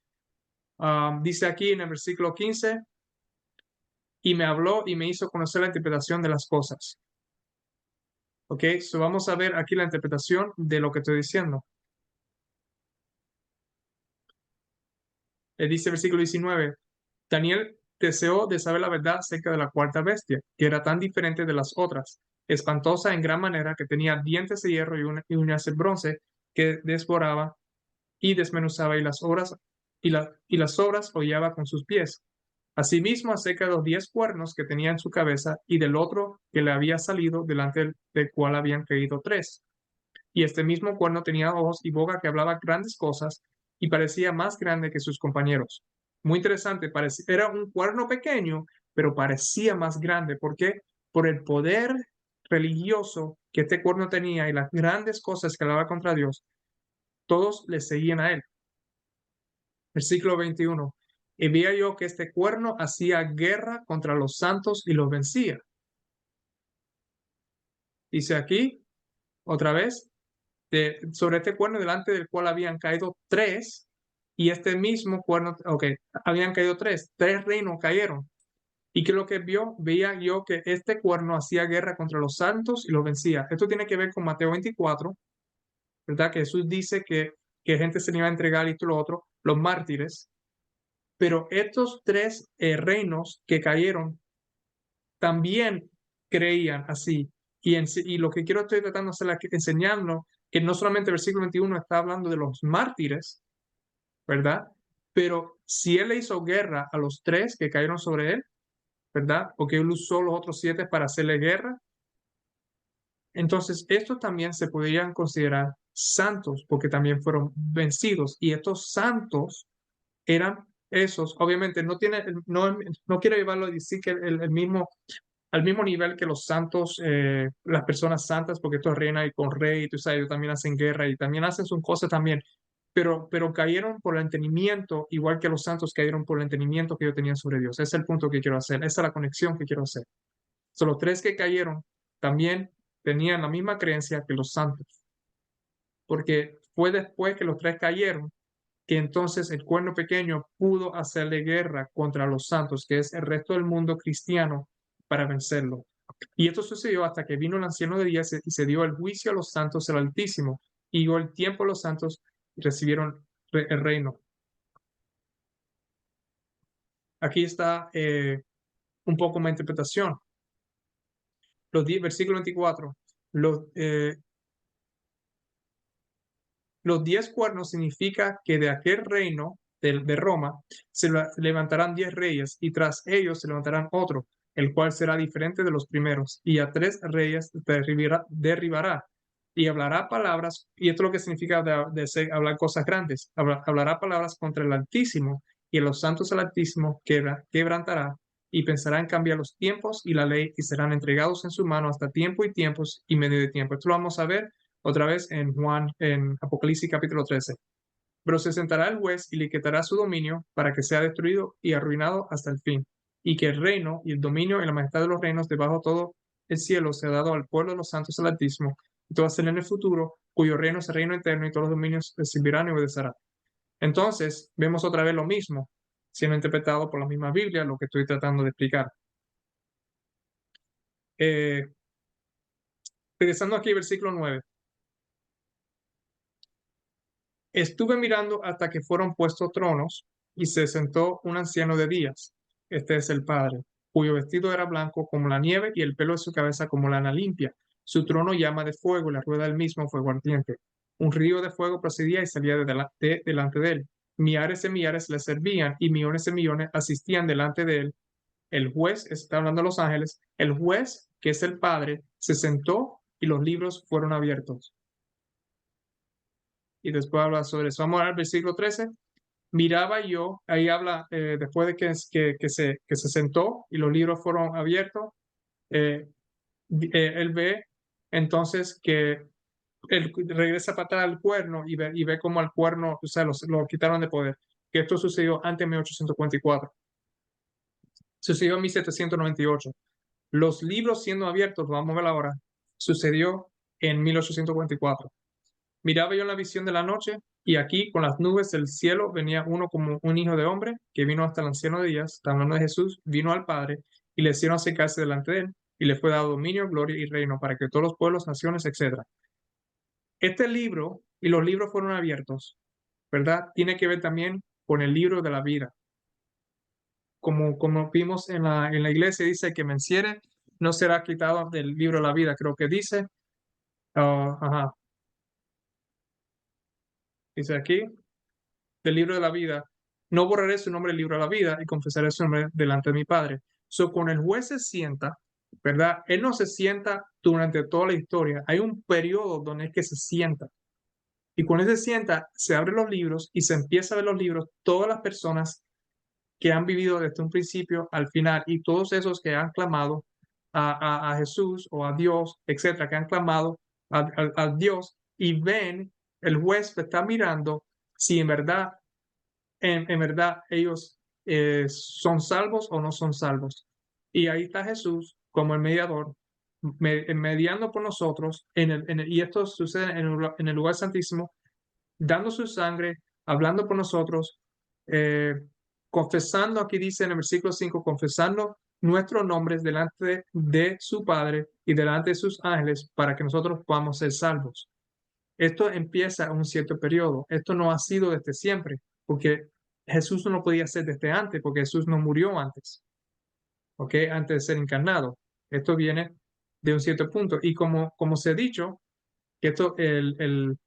Dice aquí en el versículo 15, y me habló y me hizo conocer la interpretación de las cosas. Ok, so vamos a ver aquí la interpretación de lo que estoy diciendo. Dice el versículo 19, Daniel deseó de saber la verdad acerca de la cuarta bestia, que era tan diferente de las otras, espantosa en gran manera, que tenía dientes de hierro y uñas de bronce, que devoraba y desmenuzaba, y las obras hollaba con sus pies. Asimismo, acerca de los 10 cuernos que tenía en su cabeza, y del otro que le había salido, delante del cual habían caído 3. Y este mismo cuerno tenía ojos y boca que hablaba grandes cosas, y parecía más grande que sus compañeros. Muy interesante, era un cuerno pequeño, pero parecía más grande. ¿Por qué? Por el poder religioso que este cuerno tenía y las grandes cosas que hablaba contra Dios, todos le seguían a él. Versículo 21. Y veía yo que este cuerno hacía guerra contra los santos y los vencía. Dice aquí, otra vez, sobre este cuerno delante del cual habían caído 3, y este mismo cuerno, ok, habían caído 3 reinos cayeron. ¿Y qué es lo que vio? Veía yo que este cuerno hacía guerra contra los santos y los vencía. Esto tiene que ver con Mateo 24, ¿verdad? Que Jesús dice que gente se le iba a entregar y esto y lo otro, los mártires. Pero estos 3 reinos que cayeron también creían así. Y lo que quiero estoy tratando de hacer enseñando que no solamente el versículo 21 está hablando de los mártires, ¿verdad? Pero si él le hizo guerra a los 3 que cayeron sobre él, ¿verdad? Porque él usó los otros 7 para hacerle guerra. Entonces, estos también se podrían considerar santos porque también fueron vencidos. Y estos santos eran esos, obviamente, no quiero llevarlo a decir que al mismo nivel que los santos, las personas santas, porque estos reinan y con rey, tú sabes, ellos también hacen guerra y también hacen sus cosas también, pero cayeron por el entendimiento, igual que los santos cayeron por el entendimiento que ellos tenían sobre Dios. Ese es el punto que quiero hacer, esa es la conexión que quiero hacer. Son los 3 que cayeron, también tenían la misma creencia que los santos, porque fue después que los 3 cayeron que entonces el cuerno pequeño pudo hacerle guerra contra los santos, que es el resto del mundo cristiano, para vencerlo. Y esto sucedió hasta que vino el anciano de días y se dio el juicio a los santos el Altísimo, y dio el tiempo a los santos y recibieron el reino. Aquí está un poco más interpretación. Versículo 24. Los 10 cuernos significa que de aquel reino de Roma se levantarán 10 reyes, y tras ellos se levantarán otro, el cual será diferente de los primeros, y a 3 reyes derribará y hablará palabras, y esto es lo que significa hablar cosas grandes, hablará palabras contra el Altísimo, y a los santos del Altísimo quebrantará, y pensará en cambiar los tiempos y la ley, y serán entregados en su mano hasta tiempo y tiempos y medio de tiempo. Esto lo vamos a ver otra vez en Apocalipsis capítulo 13. Pero se sentará el juez y le quitará su dominio para que sea destruido y arruinado hasta el fin, y que el reino y el dominio y la majestad de los reinos debajo de todo el cielo sea dado al pueblo de los santos del Altísimo, y todo será en el futuro, cuyo reino es el reino eterno, y todos los dominios recibirán y obedecerán. Entonces, vemos otra vez lo mismo, siendo interpretado por la misma Biblia, lo que estoy tratando de explicar. Regresando aquí al versículo 9. Estuve mirando hasta que fueron puestos tronos, y se sentó un anciano de días. Este es el Padre, cuyo vestido era blanco como la nieve y el pelo de su cabeza como lana limpia. Su trono llama de fuego y la rueda del mismo fuego ardiente. Un río de fuego procedía y salía delante de él. Millares y millares le servían y millones y millones asistían delante de él. El juez, está hablando de los ángeles, el juez, que es el Padre, se sentó y los libros fueron abiertos. Y después habla sobre eso. Vamos al versículo 13. Miraba yo, ahí habla, después de que se sentó y los libros fueron abiertos, eh, él ve entonces que él regresa para atrás al cuerno y ve cómo al cuerno, o sea, lo quitaron de poder. Que esto sucedió antes de 1844. Sucedió en 1798. Los libros siendo abiertos, vamos a ver ahora, sucedió en 1844. Miraba yo en la visión de la noche, y aquí con las nubes del cielo venía uno como un hijo de hombre, que vino hasta el anciano de días, está hablando de Jesús, vino al Padre, y le hicieron acercarse delante de él, y le fue dado dominio, gloria y reino, para que todos los pueblos, naciones, etcétera. Este libro, y los libros fueron abiertos, ¿verdad? Tiene que ver también con el libro de la vida. Como vimos en la iglesia, dice que venciere no será quitado del libro de la vida, creo que dice. Ajá, dice aquí, del libro de la vida, no borraré su nombre del libro de la vida y confesaré su nombre delante de mi Padre. So, con el juez se sienta, ¿verdad? Él no se sienta durante toda la historia. Hay un periodo donde es que se sienta. Y cuando él se sienta, se abren los libros y se empieza a ver los libros, todas las personas que han vivido desde un principio al final y todos esos que han clamado a Jesús o a Dios, etcétera, que han clamado a Dios y ven, el juez está mirando si en verdad ellos son salvos o no son salvos. Y ahí está Jesús como el mediador, mediando por nosotros, y esto sucede en el lugar santísimo, dando su sangre, hablando por nosotros, eh, confesando, aquí dice en el versículo 5, confesando nuestros nombres delante de su Padre y delante de sus ángeles para que nosotros podamos ser salvos. Esto empieza un cierto periodo. Esto no ha sido desde siempre, porque Jesús no lo podía hacer desde antes, porque Jesús no murió antes, ¿ok? Antes de ser encarnado. Esto viene de un cierto punto. Y como se ha dicho, esto, el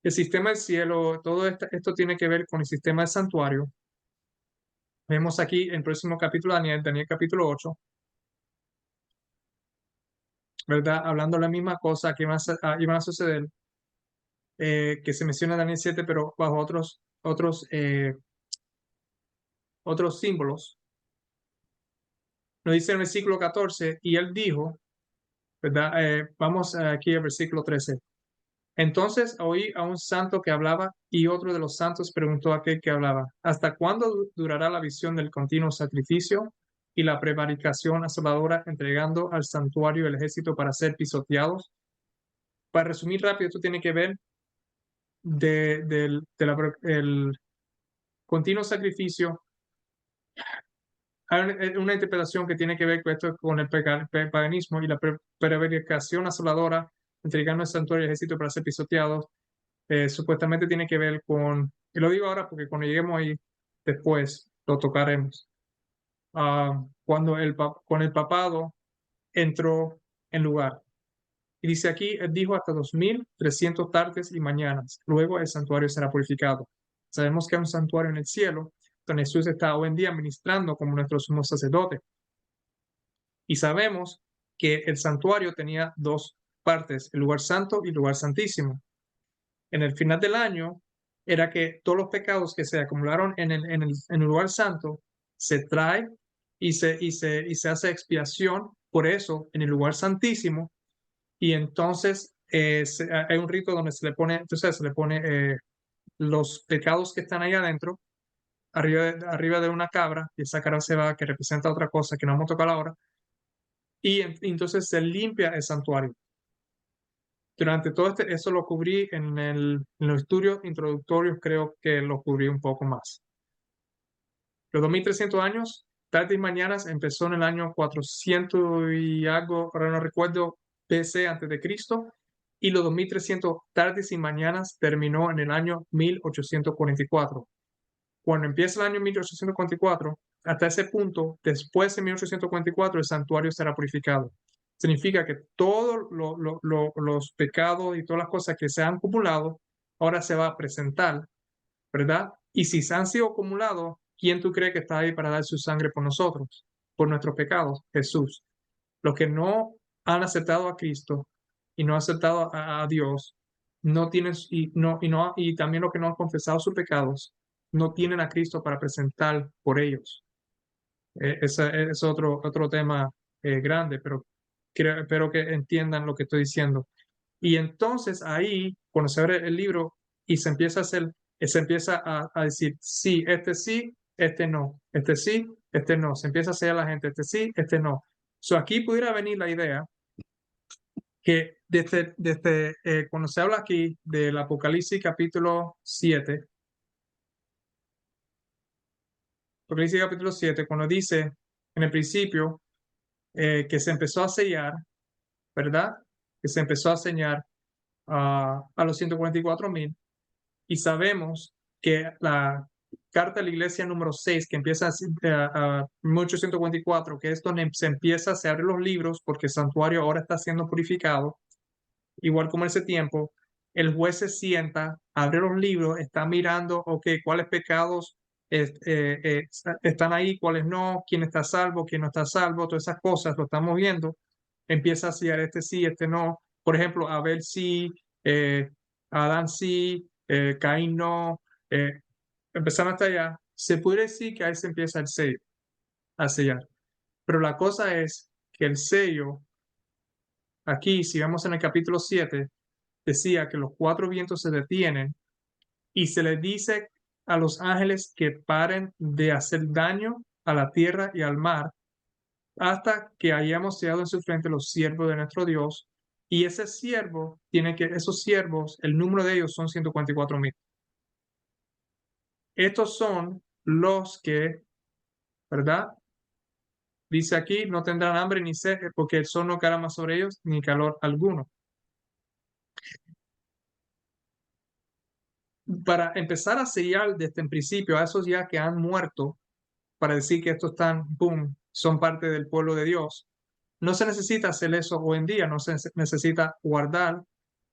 sistema del cielo, todo esto tiene que ver con el sistema del santuario. Vemos aquí en el próximo capítulo, Daniel capítulo 8, ¿verdad? Hablando la misma cosa que iban a suceder, que se menciona en Daniel 7, pero bajo otros símbolos. Nos dice en el versículo 14, y él dijo, ¿verdad? Vamos aquí al versículo 13. Entonces oí a un santo que hablaba, y otro de los santos preguntó a aquel que hablaba, ¿hasta cuándo durará la visión del continuo sacrificio y la prevaricación asoladora, entregando al santuario el ejército para ser pisoteados? Para resumir rápido, esto tiene que ver el continuo sacrificio. Hay una interpretación que tiene que ver con esto, con el paganismo y la prevaricación asoladora, entregando al santuario el ejército para ser pisoteados. Supuestamente tiene que ver con, y lo digo ahora porque cuando lleguemos ahí después lo tocaremos. Cuando con el papado entró en lugar. Y dice aquí, él dijo hasta 2300 tardes y mañanas. Luego el santuario será purificado. Sabemos que hay un santuario en el cielo donde Jesús está hoy en día ministrando como nuestro sumo sacerdote. Y sabemos que el santuario tenía dos partes, el lugar santo y el lugar santísimo. En el final del año era que todos los pecados que se acumularon en el lugar santo se trae y se hace expiación por eso en el lugar santísimo. Y entonces hay un rito donde entonces se le pone los pecados que están ahí adentro, arriba de una cabra, y esa cabra se va, que representa otra cosa que no vamos a tocar ahora, y entonces se limpia el santuario. Durante todo eso lo cubrí en los estudios introductorios, creo que lo cubrí un poco más. Los 2300 años, tardes y mañanas, empezó en el año 400 y algo, ahora no recuerdo, BC antes de Cristo, y los 2300 tardes y mañanas terminó en el año 1844. Cuando empieza el año 1844, hasta ese punto, después de 1844, el santuario será purificado. Significa que todos los pecados y todas las cosas que se han acumulado, ahora se va a presentar, ¿verdad? Y si se han sido acumulados, ¿quién tú crees que está ahí para dar su sangre por nosotros, por nuestros pecados? Jesús. Los que no han aceptado a Cristo y no han aceptado a Dios, no tienen, y también los que no han confesado sus pecados, no tienen a Cristo para presentar por ellos. Ese es otro tema grande, pero espero que entiendan lo que estoy diciendo. Y entonces ahí, cuando se abre el libro y se empieza a hacer, se empieza a decir, sí, este no, este sí, este no. Se empieza a hacer a la gente, este sí, este no. So aquí pudiera venir la idea que desde cuando se habla aquí del Apocalipsis capítulo 7, Apocalipsis capítulo 7, cuando dice en el principio que se empezó a sellar, ¿verdad? Que se empezó a sellar a los 144,000 y sabemos que la carta de la iglesia número 6, que empieza a 1844, que es donde se empieza, se abren los libros porque el santuario ahora está siendo purificado, igual como en ese tiempo, el juez se sienta, abre los libros, está mirando, ok, cuáles pecados están ahí, cuáles no, quién está salvo, quién no está salvo, todas esas cosas, lo estamos viendo. Empieza a sellar este sí, este no. Por ejemplo, Abel sí, Adán sí, Caín no. Empezando hasta allá, se puede decir que ahí se empieza el sello, a sellar. Pero la cosa es que el sello, aquí, si vemos en el capítulo 7, decía que los cuatro vientos se detienen y se les dice a los ángeles que paren de hacer daño a la tierra y al mar hasta que hayamos sellado en su frente los siervos de nuestro Dios. Y ese siervo esos siervos, el número de ellos son 144,000. Estos son los que, ¿verdad? Dice aquí, no tendrán hambre ni sed, porque el sol no caerá más sobre ellos, ni calor alguno. Para empezar a sellar desde el principio a esos ya que han muerto, para decir que estos están, boom, son parte del pueblo de Dios, no se necesita hacer eso hoy en día, no se necesita guardar,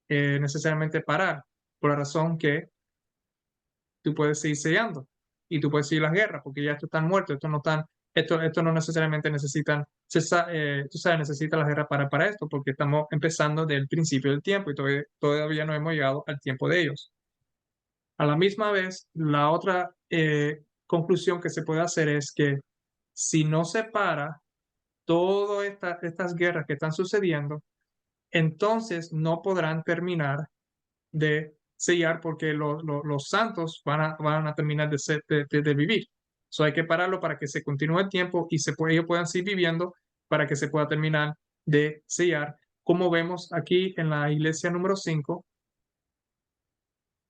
necesariamente parar, por la razón que tú puedes seguir sellando y tú puedes seguir las guerras, porque ya estos están muertos, esto no necesariamente necesitan, tú sabes, necesitan las guerras para esto, porque estamos empezando del principio del tiempo y todavía no hemos llegado al tiempo de ellos. A la misma vez, la otra conclusión que se puede hacer es que si no se para todas estas guerras que están sucediendo, entonces no podrán terminar de sellar porque los santos van a terminar de vivir. So hay que pararlo para que se continúe el tiempo y ellos puedan seguir viviendo para que se pueda terminar de sellar, como vemos aquí en la iglesia número 5.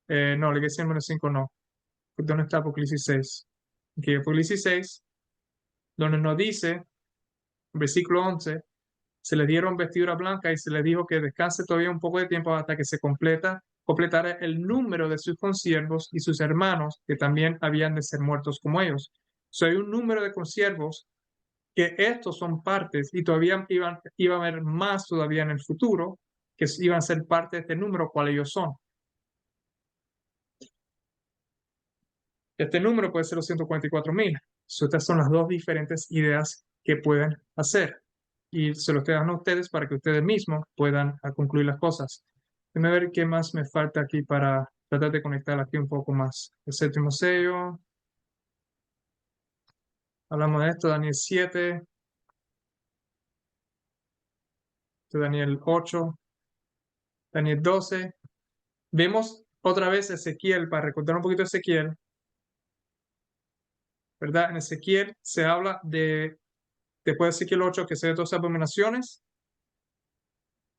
No, la iglesia número 5 no. ¿Dónde está Apocalipsis 6? Aquí, Apocalipsis 6, donde nos dice, versículo 11, se les dieron vestidura blanca y se les dijo que descanse todavía un poco de tiempo hasta que se completara el número de sus consiervos y sus hermanos que también habían de ser muertos como ellos. So, hay un número de consiervos que estos son partes y todavía iba a haber más todavía en el futuro que iban a ser parte de este número, cual ellos son. Este número puede ser los 144,000. So, estas son las dos diferentes ideas que pueden hacer. Y se los estoy dando a ustedes para que ustedes mismos puedan concluir las cosas. Déjame ver qué más me falta aquí para tratar de conectar aquí un poco más. El séptimo sello. Hablamos de esto, Daniel 7, Daniel 8, Daniel 12. Vemos otra vez Ezequiel, para recordar un poquito Ezequiel, ¿verdad? En Ezequiel se habla después de Ezequiel 8, que se de todas las abominaciones.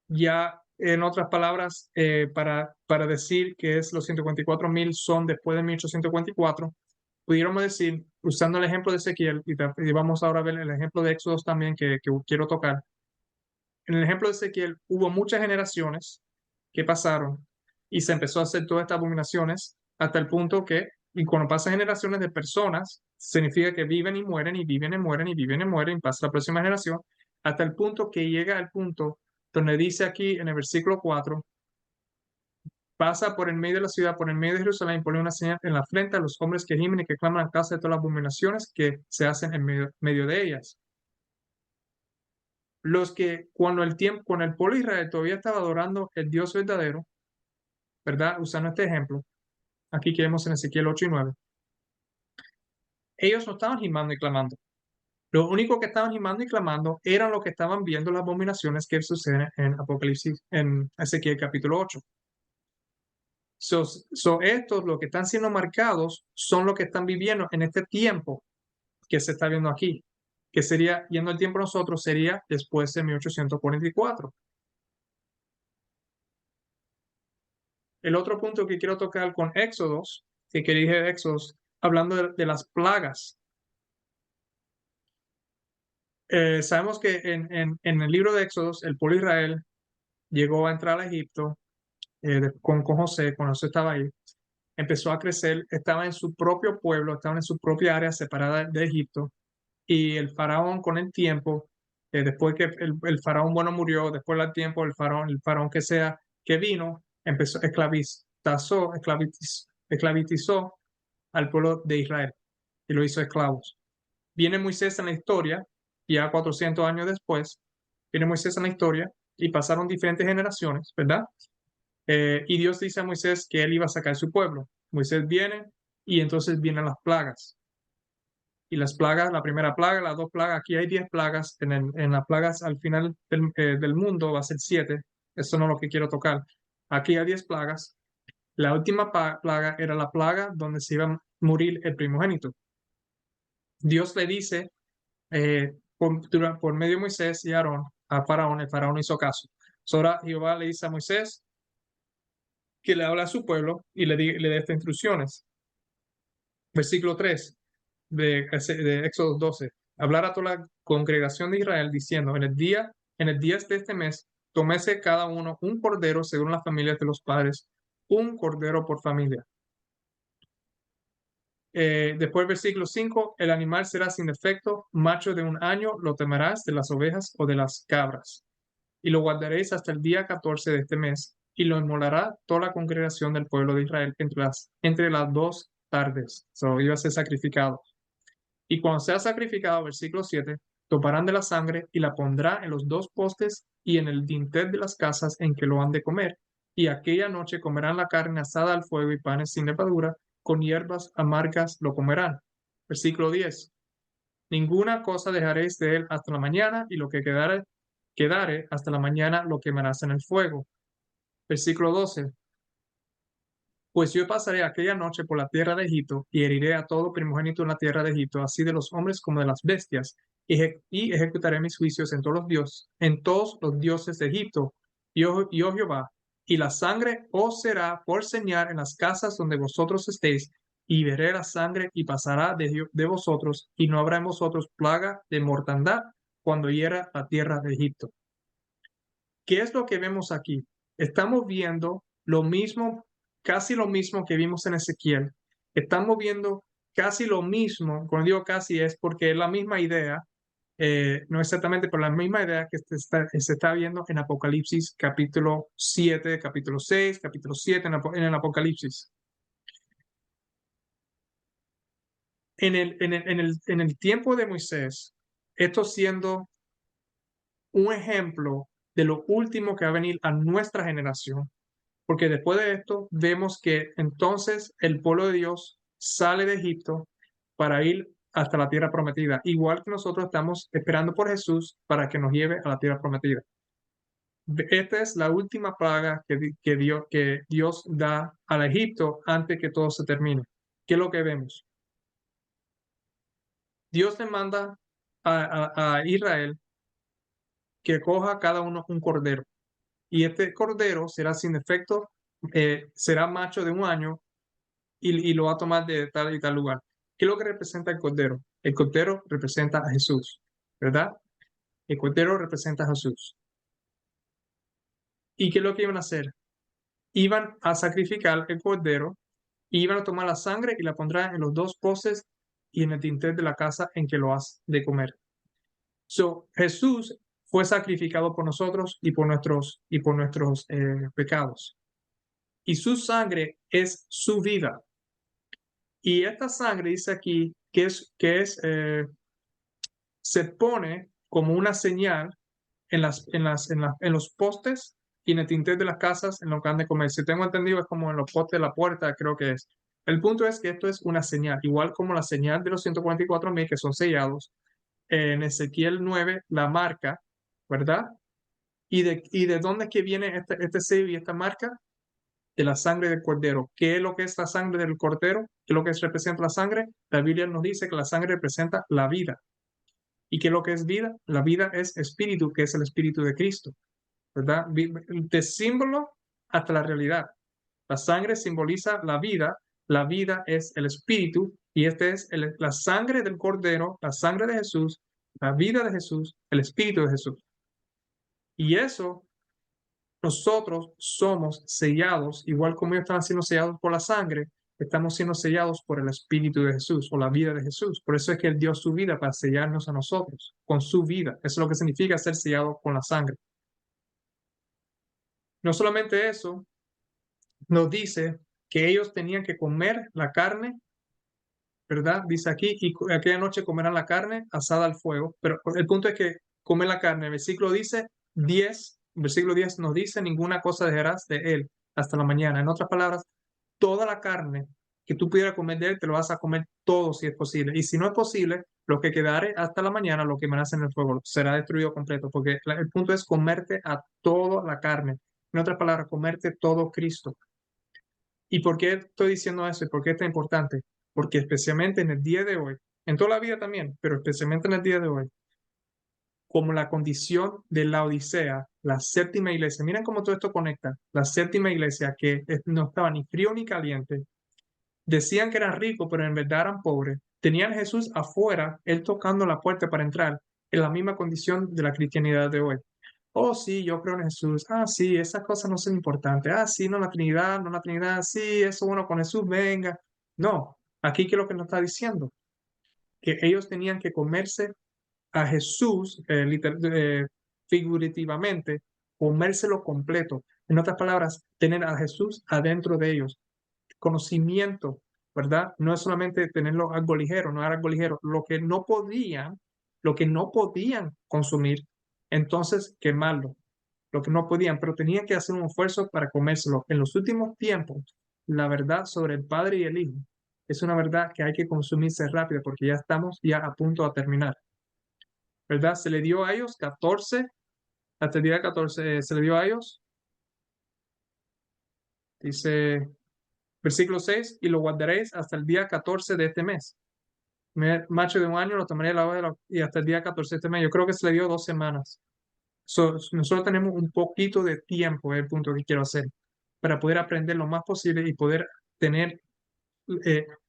Ya en otras palabras, para decir que es los 144,000 son después de 1844, pudiéramos decir, usando el ejemplo de Ezequiel, y vamos ahora a ver el ejemplo de Éxodo también que quiero tocar. En el ejemplo de Ezequiel hubo muchas generaciones que pasaron y se empezó a hacer todas estas abominaciones hasta el punto que, y cuando pasan generaciones de personas, significa que viven y mueren y viven y mueren y viven y mueren y pasa la próxima generación, hasta el punto que llega al punto donde dice aquí en el versículo 4, pasa por el medio de la ciudad, por el medio de Jerusalén, pone una señal en la frente a los hombres que gimen y que claman a causa de todas las abominaciones que se hacen en medio de ellas. Los que cuando el pueblo de Israel todavía estaba adorando el Dios verdadero, ¿verdad? Usando este ejemplo, aquí que vemos en Ezequiel 8 y 9, ellos no estaban gimando y clamando. Lo único que estaban gimando y clamando eran los que estaban viendo las abominaciones que suceden en Apocalipsis, en Ezequiel capítulo 8. Estos, los que están siendo marcados, son los que están viviendo en este tiempo que se está viendo aquí, que sería, yendo el tiempo nosotros, sería después de 1844. El otro punto que quiero tocar con Éxodos, que dije de Éxodos, hablando de las plagas. Sabemos que en el libro de Éxodos, el pueblo de Israel llegó a entrar a Egipto con José, cuando José estaba ahí, empezó a crecer, estaba en su propio pueblo, estaba en su propia área separada de Egipto, y el faraón con el tiempo, después que el faraón bueno murió, después del tiempo el faraón que sea que vino, empezó esclavizó al pueblo de Israel y lo hizo esclavos. Viene Moisés en la historia, ya 400 años después, viene Moisés en la historia y pasaron diferentes generaciones, ¿verdad? Y Dios dice a Moisés que él iba a sacar su pueblo. Moisés viene y entonces vienen las plagas. Y las plagas, la primera plaga, las dos plagas, aquí hay 10 plagas, en las plagas al final del mundo va a ser 7, eso no es lo que quiero tocar. Aquí hay 10 plagas, la última plaga era la plaga donde se iba a morir el primogénito. Dios le dice, por medio de Moisés y Aarón, a Faraón, el Faraón no hizo caso. Ahora Jehová le dice a Moisés que le habla a su pueblo y le dé estas instrucciones. Versículo 3 de Éxodo 12. Hablar a toda la congregación de Israel diciendo, en el día de este mes, tómese cada uno un cordero según las familias de los padres, un cordero por familia. Después versículo 5, el animal será sin defecto, macho de 1 año, lo temerás de las ovejas o de las cabras, y lo guardaréis hasta el día 14 de este mes, y lo inmolará toda la congregación del pueblo de Israel entre las 2 tardes. Iba a ser sacrificado. Y cuando sea sacrificado, versículo 7, tomarán de la sangre y la pondrá en los 2 postes y en el dintel de las casas en que lo han de comer. Y aquella noche comerán la carne asada al fuego y panes sin levadura, con hierbas amargas lo comerán. Versículo 10. Ninguna cosa dejaréis de él hasta la mañana, y lo que quedare hasta la mañana lo quemarás en el fuego. Versículo 12. Pues yo pasaré aquella noche por la tierra de Egipto y heriré a todo primogénito en la tierra de Egipto, así de los hombres como de las bestias, y ejecutaré mis juicios en todos los dioses de Egipto. Yo Jehová, y la sangre os será por señal en las casas donde vosotros estéis, y veré la sangre y pasará de vosotros, y no habrá en vosotros plaga de mortandad cuando hiera la tierra de Egipto. ¿Qué es lo que vemos aquí? Estamos viendo lo mismo, casi lo mismo que vimos en Ezequiel. Estamos viendo casi lo mismo, cuando digo casi es porque es la misma idea, no exactamente, pero la misma idea que se está viendo en Apocalipsis capítulo 7, capítulo 6, capítulo 7 en el Apocalipsis. En el tiempo de Moisés, esto siendo un ejemplo de lo último que va a venir a nuestra generación, porque después de esto vemos que entonces el pueblo de Dios sale de Egipto para ir hasta la tierra prometida, igual que nosotros estamos esperando por Jesús para que nos lleve a la tierra prometida. Esta es la última plaga que Dios da al Egipto antes que todo se termine. ¿Qué es lo que vemos? Dios le manda a Israel que coja cada uno un cordero, y este cordero será sin defecto, será macho de 1 año, y lo va a tomar de tal y tal lugar. ¿Qué es lo que representa el cordero? El cordero representa a Jesús, ¿verdad? El cordero representa a Jesús. ¿Y qué es lo que iban a hacer? Iban a sacrificar el cordero, y iban a tomar la sangre y la pondrán en los 2 postes y en el dintel de la casa en que lo has de comer. Jesús fue sacrificado por nosotros y por nuestros pecados. Y su sangre es su vida. Y esta sangre dice aquí se pone como una señal en los postes y en el dintel de las casas en lo que han de comer. Si tengo entendido, es como en los postes de la puerta, creo que es. El punto es que esto es una señal, igual como la señal de los 144,000 que son sellados. En Ezequiel 9, la marca, ¿verdad? ¿Y de dónde es que viene este sello y esta marca? De la sangre del cordero. ¿Qué es lo que es la sangre del cordero? ¿Qué es lo que representa la sangre? La Biblia nos dice que la sangre representa la vida. ¿Y qué es lo que es vida? La vida es espíritu, que es el espíritu de Cristo, ¿verdad? De símbolo hasta la realidad. La sangre simboliza la vida es el espíritu, y este es la sangre del cordero, la sangre de Jesús, la vida de Jesús, el espíritu de Jesús. Y eso, nosotros somos sellados, igual como ellos estaban siendo sellados por la sangre, estamos siendo sellados por el espíritu de Jesús o la vida de Jesús. Por eso es que Él dio su vida para sellarnos a nosotros con su vida. Eso es lo que significa ser sellado con la sangre. No solamente eso, nos dice que ellos tenían que comer la carne, ¿verdad? Dice aquí, y aquella noche comerán la carne asada al fuego, pero el punto es que comen la carne. El versículo 10 nos dice, ninguna cosa dejarás de él hasta la mañana. En otras palabras, toda la carne que tú pudieras comer de él, te lo vas a comer todo si es posible. Y si no es posible, lo que quedare hasta la mañana, lo quemarás en el fuego, será destruido completo, porque el punto es comerte a toda la carne. En otras palabras, comerte todo Cristo. ¿Y por qué estoy diciendo eso y por qué es tan importante? Porque especialmente en el día de hoy, en toda la vida también, pero especialmente en el día de hoy, como la condición de la Odisea, la séptima iglesia, miren cómo todo esto conecta, la séptima iglesia que no estaba ni frío ni caliente, decían que eran ricos, pero en verdad eran pobres, tenían a Jesús afuera, él tocando la puerta para entrar, en la misma condición de la cristianidad de hoy. Oh, sí, yo creo en Jesús. Ah, sí, esas cosas no son importantes. Ah, sí, no la Trinidad, no la Trinidad. Sí, eso bueno con Jesús, venga. No, aquí qué es lo que nos está diciendo, que ellos tenían que comerse a Jesús, figurativamente, comérselo completo. En otras palabras, tener a Jesús adentro de ellos. Conocimiento, ¿verdad? No es solamente tenerlo algo ligero, no era algo ligero. Lo que no podían consumir, entonces quemarlo. Lo que no podían, pero tenían que hacer un esfuerzo para comérselo. En los últimos tiempos, la verdad sobre el Padre y el Hijo es una verdad que hay que consumirse rápido porque ya estamos ya a punto de terminar, ¿verdad? Se le dio a ellos 14, hasta el día 14, se le dio a ellos, dice, versículo 6, y lo guardaréis hasta el día 14 de este mes. Macho de un año lo tomaré la hora y hasta el día 14 de este mes. Yo creo que se le dio 2 semanas. Nosotros tenemos un poquito de tiempo, es el punto que quiero hacer, para poder aprender lo más posible y poder tener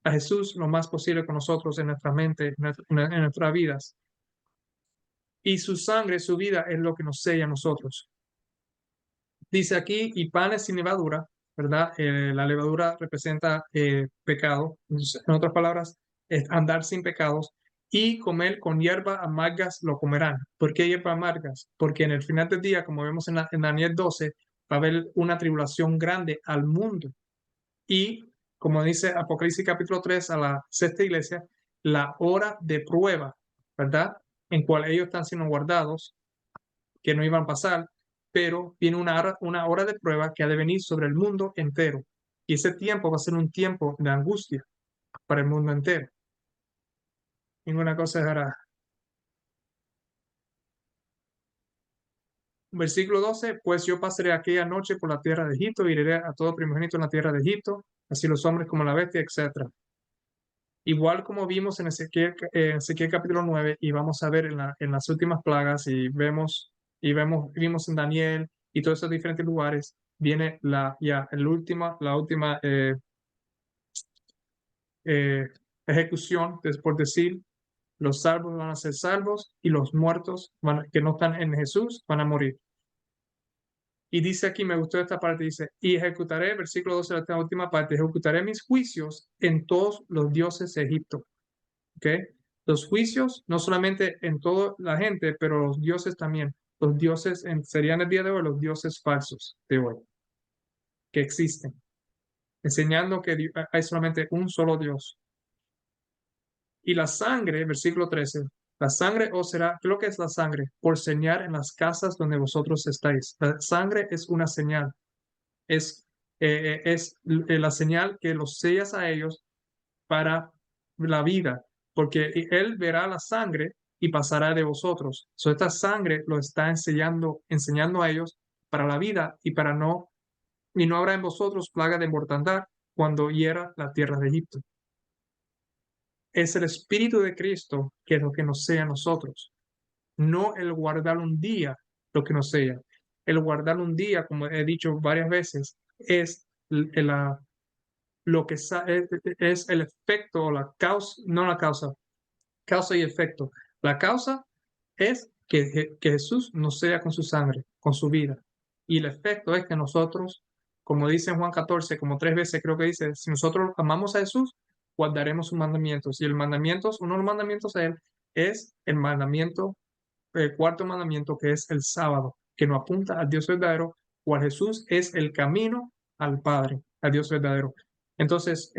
a Jesús lo más posible con nosotros en nuestra mente, en nuestras vidas. Y su sangre, su vida es lo que nos sella a nosotros. Dice aquí, y panes sin levadura, ¿verdad? La levadura representa pecado. Entonces, en otras palabras, es andar sin pecados. Y comer con hierbas amargas lo comerán. ¿Por qué hierbas amargas? Porque en el final del día, como vemos en Daniel 12, va a haber una tribulación grande al mundo. Y como dice Apocalipsis capítulo 3 a la sexta iglesia, la hora de prueba, ¿verdad? En cual ellos están siendo guardados, que no iban a pasar, pero viene una hora de prueba que ha de venir sobre el mundo entero. Y ese tiempo va a ser un tiempo de angustia para el mundo entero. Ninguna cosa dejará. Versículo 12, pues yo pasaré aquella noche por la tierra de Egipto y iré a todo primogénito en la tierra de Egipto, así los hombres como la bestia, etc. Igual como vimos en Ezequiel capítulo 9 y vamos a ver en las últimas plagas vimos en Daniel y todos esos diferentes lugares, viene la última eh, ejecución, por decir, los salvos van a ser salvos y los muertos que no están en Jesús van a morir. Y dice aquí, me gustó esta parte, dice, y ejecutaré, versículo 12 de esta última parte, ejecutaré mis juicios en todos los dioses de Egipto. ¿Ok? Los juicios, no solamente en toda la gente, pero los dioses también. Los dioses serían el día de hoy los dioses falsos de hoy, que existen, enseñando que hay solamente un solo Dios. Y la sangre, versículo 13, la sangre os será, ¿qué es lo que es la sangre? Por señal en las casas donde vosotros estáis. La sangre es una señal, es es la señal que los sellas a ellos para la vida, porque él verá la sangre y pasará de vosotros. Esta sangre lo está enseñando a ellos para la vida y no habrá en vosotros plaga de mortandad cuando hiera la tierra de Egipto. Es el Espíritu de Cristo que es lo que nos sea a nosotros, no el guardar un día lo que nos sea. El guardar un día, como he dicho varias veces, es lo que es el efecto o la causa, no la causa, causa y efecto. La causa es que Jesús nos sea con su sangre, con su vida. Y el efecto es que nosotros, como dice en Juan 14, como 3 veces creo que dice, si nosotros amamos a Jesús, guardaremos sus mandamientos. Y el mandamiento, uno de los mandamientos de él, es el mandamiento, el cuarto mandamiento, que es el sábado, que nos apunta al Dios verdadero, cual Jesús es el camino al Padre, al Dios verdadero. Entonces,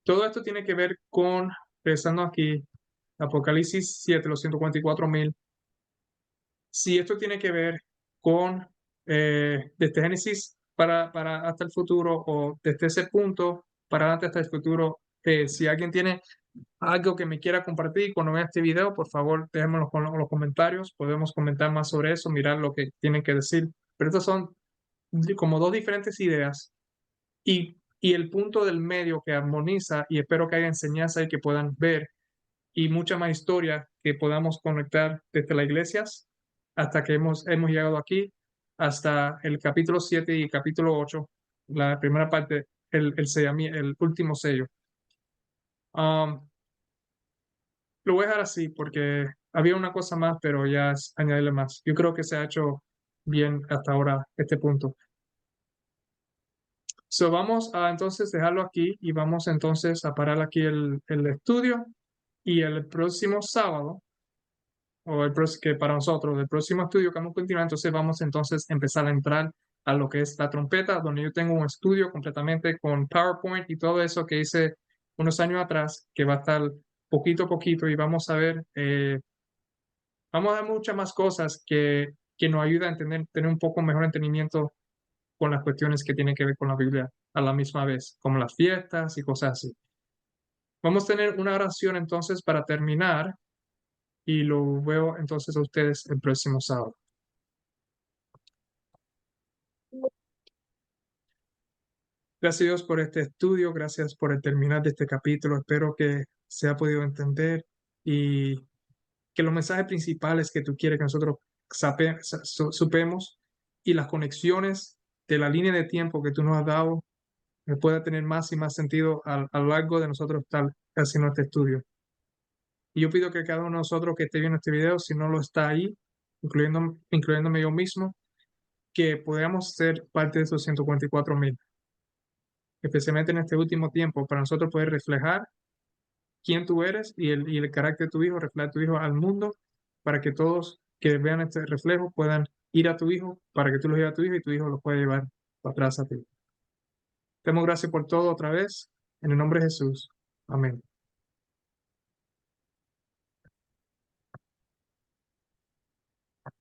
todo esto tiene que ver con, regresando aquí, Apocalipsis 7, los 144.000. Si esto tiene que ver con desde Génesis para hasta el futuro o desde ese punto para adelante hasta el futuro, si alguien tiene algo que me quiera compartir cuando vea este video, por favor, déjenmelo con los comentarios. Podemos comentar más sobre eso, mirar lo que tienen que decir. Pero estas son como dos diferentes ideas y el punto del medio que armoniza, y espero que haya enseñanza y que puedan ver y mucha más historia que podamos conectar desde las iglesias hasta que hemos llegado aquí, hasta el capítulo 7 y capítulo 8, la primera parte, el último sello. Um, lo voy a dejar así porque había una cosa más, pero ya es añadirle más. Yo creo que se ha hecho bien hasta ahora este punto. So, vamos a entonces dejarlo aquí y vamos entonces a parar aquí el estudio y el próximo sábado, o que para nosotros, el próximo estudio que vamos a continuar, entonces vamos entonces a empezar a entrar a lo que es la trompeta, donde yo tengo un estudio completamente con PowerPoint y todo eso que hice unos años atrás, que va a estar poquito a poquito y vamos a ver, vamos a ver muchas más cosas que nos ayudan a tener un poco mejor entendimiento con las cuestiones que tienen que ver con la Biblia a la misma vez, como las fiestas y cosas así. Vamos a tener una oración entonces para terminar y lo veo entonces a ustedes el próximo sábado. Gracias Dios por este estudio, gracias por el terminar de este capítulo. Espero que se ha podido entender y que los mensajes principales que tú quieres que nosotros supemos y las conexiones de la línea de tiempo que tú nos has dado pueda tener más y más sentido a lo largo de nosotros estar haciendo este estudio. Y yo pido que cada uno de nosotros que esté viendo este video, si no lo está ahí, incluyéndome yo mismo, que podamos ser parte de esos 144.000, especialmente en este último tiempo, para nosotros poder reflejar quién tú eres y el carácter de tu hijo, reflejar tu hijo al mundo, para que todos que vean este reflejo puedan ir a tu hijo, para que tú lo lleves a tu hijo y tu hijo lo pueda llevar para atrás a ti. Te damos gracias por todo otra vez, en el nombre de Jesús. Amén.